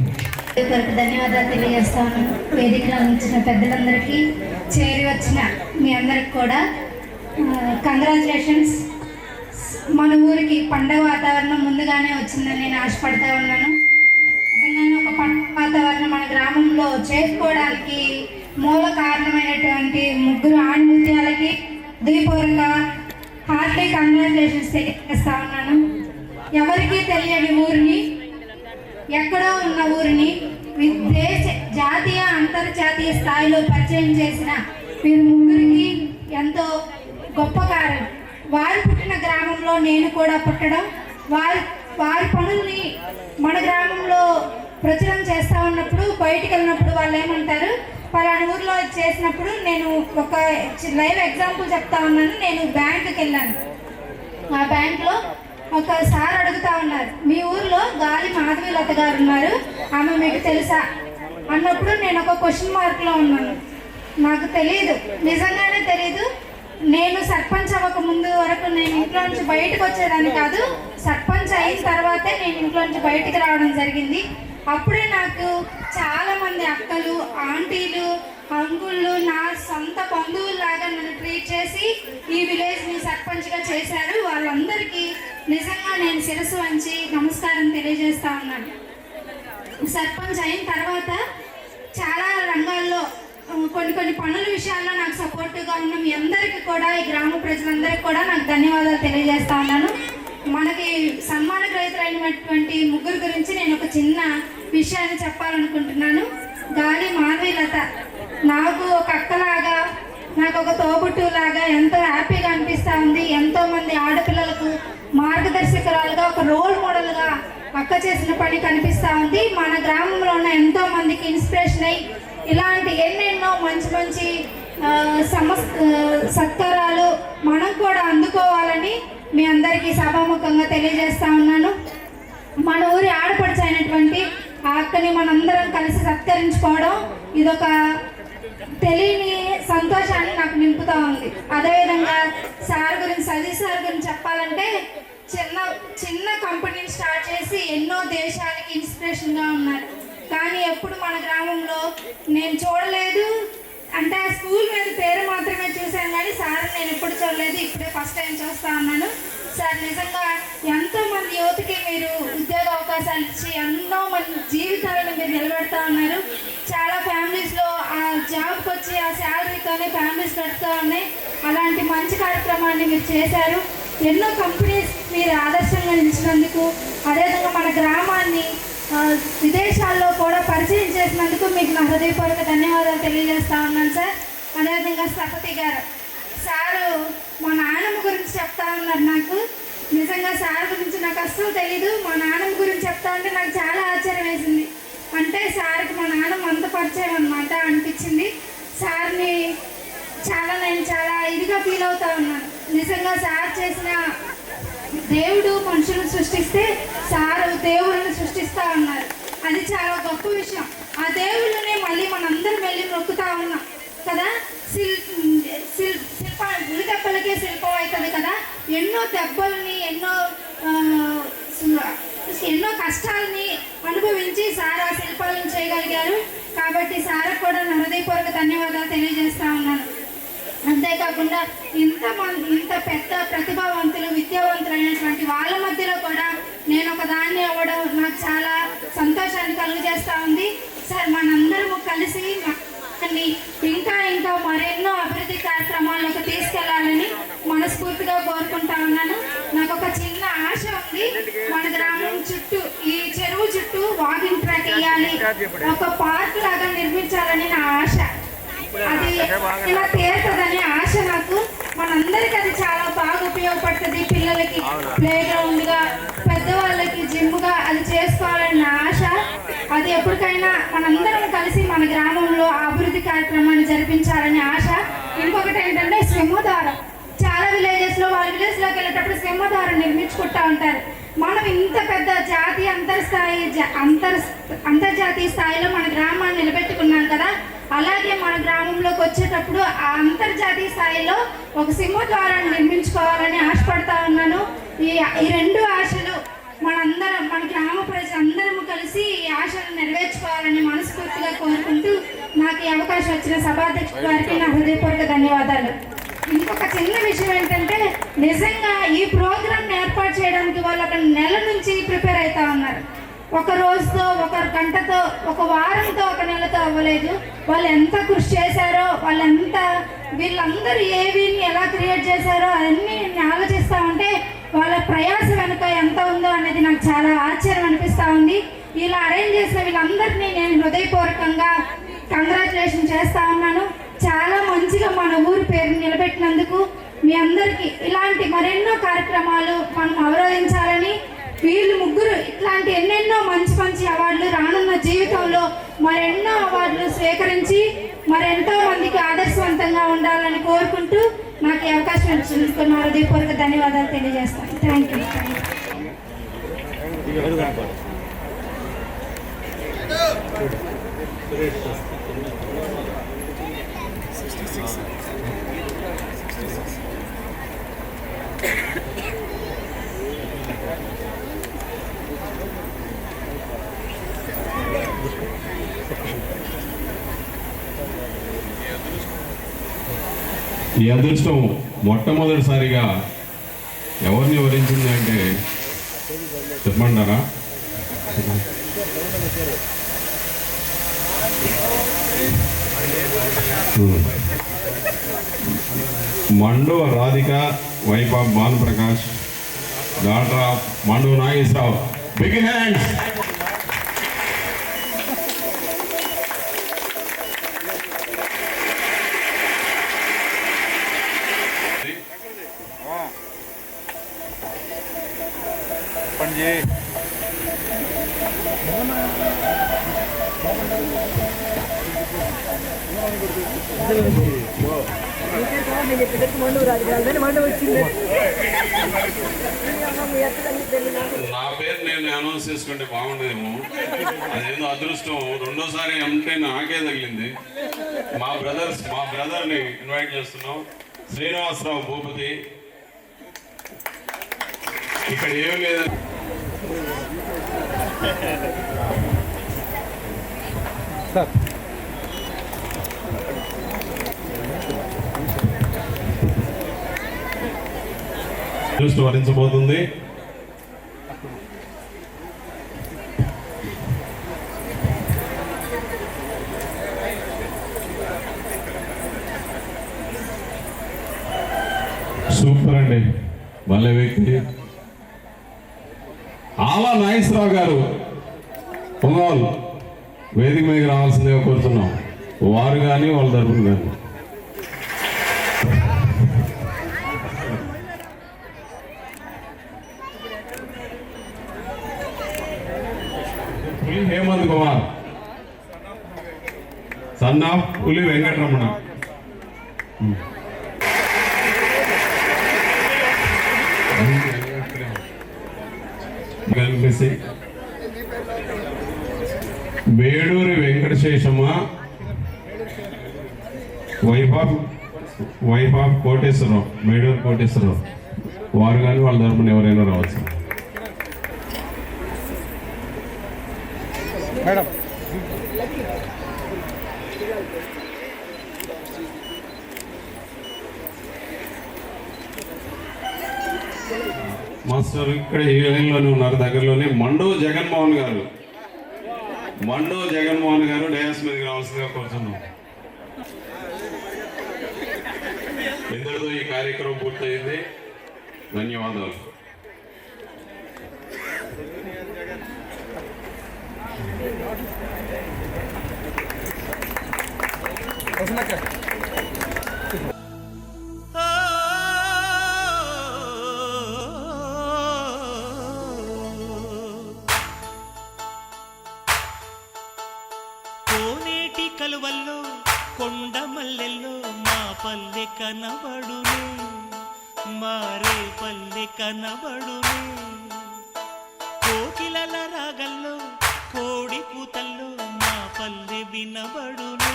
ధన్యవాదాలు తెలియజేస్తాను. వేదికలో ఉంచిన పెద్దలందరికీ, చేరి వచ్చిన మీ అందరికి కూడా కంగ్రాచులేషన్స్. మన ఊరికి పండగ వాతావరణం ముందుగానే వచ్చిందని నేను ఆశపడతా ఉన్నాను. నిజంగానే ఒక పండగ వాతావరణం మన గ్రామంలో చేసుకోవడానికి మూల కారణమైనటువంటి ముగ్గురు ఆణిముత్యాలకి హృదయపూర్వక హార్ట్లీ కంగ్రాచులేషన్స్ తెలియజేస్తా ఉన్నాను. ఎవరికీ తెలియని ఊరిని, ఎక్కడో ఉన్న ఊరిని దేశ, జాతీయ, అంతర్జాతీయ స్థాయిలో పరిచయం చేసిన వీరు ముగ్గురికి ఎంతో గొప్ప కారణం. వారు పుట్టిన గ్రామంలో నేను కూడా పుట్టడం, వారి పనుల్ని మన గ్రామంలో ప్రచురణ చేస్తూ ఉన్నప్పుడు, బయటికి వెళ్ళినప్పుడు వాళ్ళు ఏమంటారు, పలానా ఊరిలో చేసినప్పుడు నేను ఒక లైవ్ ఎగ్జాంపుల్ చెప్తా ఉన్నాను. నేను బ్యాంకుకి వెళ్ళాను. ఆ బ్యాంక్లో ఒక సార్ అడుగుతా ఉన్నారు, మీ ఊర్లో గాలి మాధవీలత గారు ఉన్నారు, ఆమె మీకు తెలుసా అన్నప్పుడు నేను ఒక క్వశ్చన్ మార్క్లో ఉన్నాను. నాకు తెలియదు, నిజంగానే తెలియదు. నేను సర్పంచ్ అవ్వక ముందు వరకు నేను ఇంట్లో నుంచి బయటకు వచ్చేదాన్ని కాదు. సర్పంచ్ అయిన తర్వాతే నేను ఇంట్లో నుంచి బయటకు రావడం జరిగింది. అప్పుడే నాకు చాలామంది అక్కలు, ఆంటీలు, అంకుళ్ళు నా సొంత బంధువుల్లాగా నన్ను ట్రీట్ చేసి ఈ విలేజ్ని సర్పంచ్గా చేశారు. వాళ్ళందరికీ నిజంగా నేను శిరస్సు వంచి నమస్కారం తెలియజేస్తా ఉన్నాను. సర్పంచ్ అయిన తర్వాత చాలా రంగాల్లో కొన్ని పనుల విషయాల్లో నాకు సపోర్టివ్గా ఉన్న మీ అందరికీ కూడా, ఈ గ్రామ ప్రజలందరికీ కూడా నాకు ధన్యవాదాలు తెలియజేస్తా ఉన్నాను. మనకి సన్మాన గ్రహీతలైనటువంటి ముగ్గురు గురించి నేను ఒక చిన్న విషయాన్ని చెప్పాలనుకుంటున్నాను. గాలి మాధవీలత నాకు ఒక అక్కలాగా, నాకు ఒక తోబుట్టులాగా ఎంతో హ్యాపీగా అనిపిస్తూ ఉంది. ఎంతోమంది ఆడపిల్లలకు మార్గదర్శకురాలుగా, ఒక రోల్ మోడల్గా అక్క చేసిన పని కనిపిస్తూ ఉంది. మన గ్రామంలో ఉన్న ఎంతోమందికి ఇన్స్పిరేషన్ అయ్యి ఇలాంటి ఎన్నెన్నో మంచి మంచి సత్కారాలు మనం కూడా అందుకోవాలని మీ అందరికీ సభాముఖంగా తెలియజేస్తా ఉన్నాను. మన ఊరి ఆడపడుచు అయినటువంటి ఆ అక్కని మనందరం కలిసి సత్కరించుకోవడం ఇదొక తెలియని సంతోషాన్ని నాకు నింపుతూ ఉంది. అదేవిధంగా సార్ గురించి, సతీష్ సార్ గురించి చెప్పాలంటే చిన్న కంపెనీని స్టార్ట్ చేసి ఎన్నో దేశాలకి ఇన్స్పిరేషన్గా ఉన్నారు. కానీ ఎప్పుడు మన గ్రామంలో నేను చూడలేదు. అంటే ఆ స్కూల్ మీద పేరు మాత్రమే చూశాను కానీ సార్ నేను ఎప్పుడు చూడలేదు. ఇప్పుడే ఫస్ట్ టైం చూస్తా ఉన్నాను. సార్ నిజంగా ఎంతోమంది యువతకి మీరు ఉద్యోగ అవకాశాలు ఇచ్చి ఎన్నో మంది జీవితాలను మీరు నిలబెడతా ఉన్నారు. చాలా ఫ్యామిలీస్లో ఆ జాబ్కి వచ్చి ఆ శాలరీతోనే ఫ్యామిలీస్ గడుపుతూ ఉన్నాయి. అలాంటి మంచి కార్యక్రమాన్ని మీరు చేశారు. ఎన్నో కంపెనీస్ మీరు ఆదర్శంగా నిలిచినందుకు, అదేవిధంగా మన గ్రామాన్ని విదేశాల్లో కూడా పరిచయం చేసినందుకు మీకు నా హృదయపూర్వక ధన్యవాదాలు తెలియజేస్తా ఉన్నాను సార్. అదేవిధంగా స్థపతి గారు, సారు మా నాన్నమ్మ గురించి చెప్తా ఉన్నారు. నాకు నిజంగా సార్ గురించి నాకు అస్సలు తెలీదు. మా నాన్నమ్మ గురించి చెప్తా ఉంటే నాకు చాలా ఆశ్చర్యం వేసింది. అంటే సార్కి మా నాన్నమ్మ అంత పరిచయం అన్నమాట అనిపించింది. సార్ని నేను చాలా ఇదిగా ఫీల్ అవుతా ఉన్నాను. నిజంగా సార్ చేసిన, దేవుడు మనుషులను సృష్టిస్తే సారు దేవుళ్ళని సృష్టిస్తూ ఉన్నారు. అది చాలా గొప్ప విషయం. ఆ దేవుళ్ళనే మళ్ళీ మనందరం వెళ్ళి మొక్కుతా ఉన్నాం కదా. శిల్పాలు గుడి దెబ్బలకే శిల్పం అవుతుంది కదా. ఎన్నో దెబ్బల్ని, ఎన్నో కష్టాలని అనుభవించి సార్ ఆ శిల్పాలను చేయగలిగారు. కాబట్టి సార్ కూడా నా హృదయపూర్వక ధన్యవాదాలు తెలియజేస్తా ఉన్నాను. అంతేకాకుండా ఇంత పెద్ద ప్రతిభావంతులు, విద్యావంతులైనటువంటి వాళ్ళ మధ్యలో కూడా నేను ఒక దాన్ని అవ్వడం నాకు చాలా సంతోషాన్ని కలుగజేస్తూ ఉంది. సార్ మనందరము కలిసి ఇంకా మరెన్నో అభివృద్ధి కార్యక్రమాల్లోకి తీసుకెళ్లాలని మనస్ఫూర్తిగా కోరుకుంటా ఉన్నాను. నాకు ఒక చిన్న ఆశ ఉంది. మన గ్రామం చుట్టూ, ఈ చెరువు చుట్టూ వాకింగ్ ట్రాక్ వేయాలి, ఒక పార్క్ లాగా నిర్మించాలని నా ఆశ. అది ఇలా తీరుతుందనే ఆశ నాకు. మనందరికీ అది చాలా బాగా ఉపయోగపడుతుంది. పిల్లలకి ప్లే గ్రౌండ్గా, పెద్దవాళ్ళకి జిమ్గా అది చేసుకోవాలన్న ఆశ. అది ఎప్పటికైనా మనందరం కలిసి మన గ్రామంలో అభివృద్ధి కార్యక్రమాన్ని జరిపించాలనే ఆశ. ఇంకొకటి ఏంటంటే సింహద్వారం. చాలా విలేజెస్లో వాళ్ళ విలేజ్లోకి వెళ్ళేటప్పుడు సింహద్వారం నిర్మించుకుంటూ ఉంటారు. మనం ఇంత పెద్ద జాతీయ అంతర్జాతీయ స్థాయిలో మన గ్రామాన్ని నిలబెట్టుకున్నాం కదా, అలాగే మన గ్రామంలోకి వచ్చేటప్పుడు ఆ అంతర్జాతీయ స్థాయిలో ఒక సింహద్వారాన్ని నిర్మించుకోవాలని ఆశపడతా ఉన్నాను. ఈ రెండు ఆశలు మనందరం, మన గ్రామ ప్రజలందరము కలిసి ఈ ఆశను నెరవేర్చుకోవాలని మనస్ఫూర్తిగా కోరుకుంటూ నాకు ఈ అవకాశం వచ్చిన సభాధ్యక్షుడు గారికి నా హృదయపూర్వక ధన్యవాదాలు. ఇంకొక చిన్న విషయం ఏంటంటే, నిజంగా ఈ ప్రోగ్రామ్ ఏర్పాటు చేయడానికి వాళ్ళు ఒక నెల నుంచి ప్రిపేర్ అవుతా ఉన్నారు. ఒక రోజుతో, ఒక గంటతో, ఒక వారంతో, ఒక నెలతో అవ్వలేదు. వాళ్ళు ఎంత కృషి చేశారో, వీళ్ళందరూ ఏవిని ఎలా క్రియేట్ చేశారో అవన్నీ ఆలోచిస్తూ ఉంటే వాళ్ళ ప్రయాస వెనుక ఎంత ఉందో అనేది నాకు చాలా ఆశ్చర్యం అనిపిస్తూ ఉంది. ఇలా అరేంజ్ చేసిన వీళ్ళందరినీ నేను హృదయపూర్వకంగా కంగ్రాచులేషన్ చేస్తా ఉన్నాను. చాలా మంచిగా మన ఊరి పేరు నిలబెట్టినందుకు మీ అందరికీ ఇలాంటి మరెన్నో కార్యక్రమాలు మనం అవరోధించాలని, వీళ్ళు ముగ్గురు ఇట్లాంటి ఎన్నెన్నో మంచి మంచి అవార్డులు రానున్న జీవితంలో మరెన్నో అవార్డులు స్వీకరించి మరెంతో మందికి ఆదర్శవంతంగా ఉండాలని కోరుకుంటూ నాకు ఈ అవకాశం ఇచ్చినందుకు నా హృదయపూర్వక ధన్యవాదాలు తెలియజేస్తాను. Thank you. ఈ అదృష్టం మొట్టమొదటిసారిగా ఎవరిని వరించింది అంటే చెప్పమంటారా? మండు Radhika, wife of Bhanu Prakash, daughter of మండు నాగేశ్వరరావు. Big hands. నా పేరు నేను అనౌన్స్ చేసుకుంటే బాగుండేమో. అదేందో అదృష్టం రెండోసారి అంటే నాకే తగిలింది. మా బ్రదర్ని ఇన్వైట్ చేస్తున్నాం. శ్రీనివాసరావు భూపతి. ఇక్కడ ఏం లేదు, దృష్టి వరించబోతుంది. సూపర్ అండి, భలే వ్యక్తి. ఆలా నాగేశ్వరరావు గారు పొంగోలు వేదిక మీద రావాల్సిందిగా కోరుతున్నాం. వారు కానీ వాళ్ళ తరపున కానీ. Hemant Kumar, son of Puli Venkataramana. Veduri Venkataseshamma, wife of Koteswararao, Meduru Koteswararao. వారు కానీ వాళ్ళ తరపున ఎవరైనా రావచ్చు. మేడం మాస్టర్ ఇక్కడ ఈ లైన్లోనే ఉన్నారు, దగ్గరలోనే. మండో జగన్మోహన్ గారు డయాస్ మీదకి రావాల్సిందిగా కోరుతున్నాం. ఇంతటితో ఈ కార్యక్రమం పూర్తయింది. ధన్యవాదాలు. Ah మల్లెల్లో మా పల్లె కనబడునే, మారే పల్లె కనబడునే. కోకిలల రాగల్లో కోడి కూతల్లో మా పల్లె వినబడునే.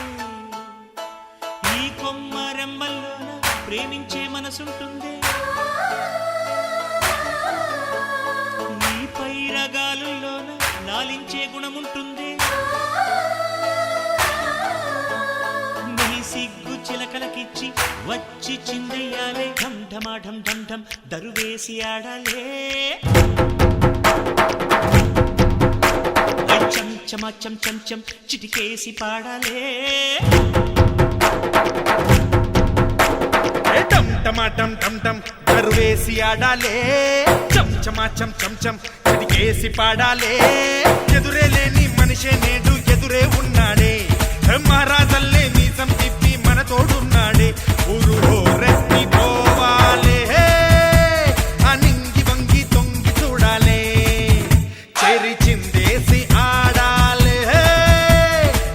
ఈ కొమ్మరెమ్మల్లోన ప్రేమించే మనసుంటుందే, నీ పైరగాలుల్లోన లాలించే గుణముంటుందే. నీ సిగ్గు చిలకలకిచ్చి వచ్చి చిందయ్యాలే, ఢం ఢమా ఢం ఢం ఢం దరువేసి ఆడాలే. చం చమా చం చం చం చిటికేసి పాడాలే. టం టమా టం టం టం దరువేసి ఆడాలే, చం చమా చం చం చం చిటికేసి పాడాలే. ఎదురే లేని మనిషే నేడు ఎదురే ఉన్నాడే, మహారాజల్లే మీసం తిప్పి మన తోడున్నాడే. ఊరు రెత్తి పోవాలే, అనింగి వంగి తొంగి చూడాలే, చెరి చిందేసి ఆడాలే,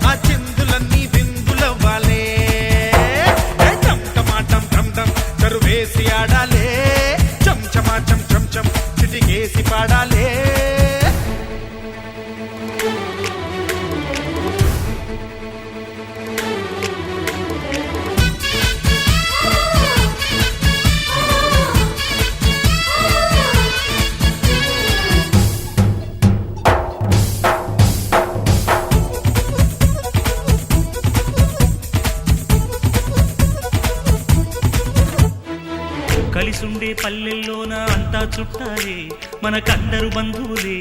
ఆ చిందులన్నీ బిందులవ్వాలే. టం టమా టం టం టం దరువేసి ఆడాలే, చం చమా చం చం చం చిటికేసి పాడాలే. కలిసుండే పల్లెల్లోన అంతా చుట్టాలే, మనకందరు బంధువులే.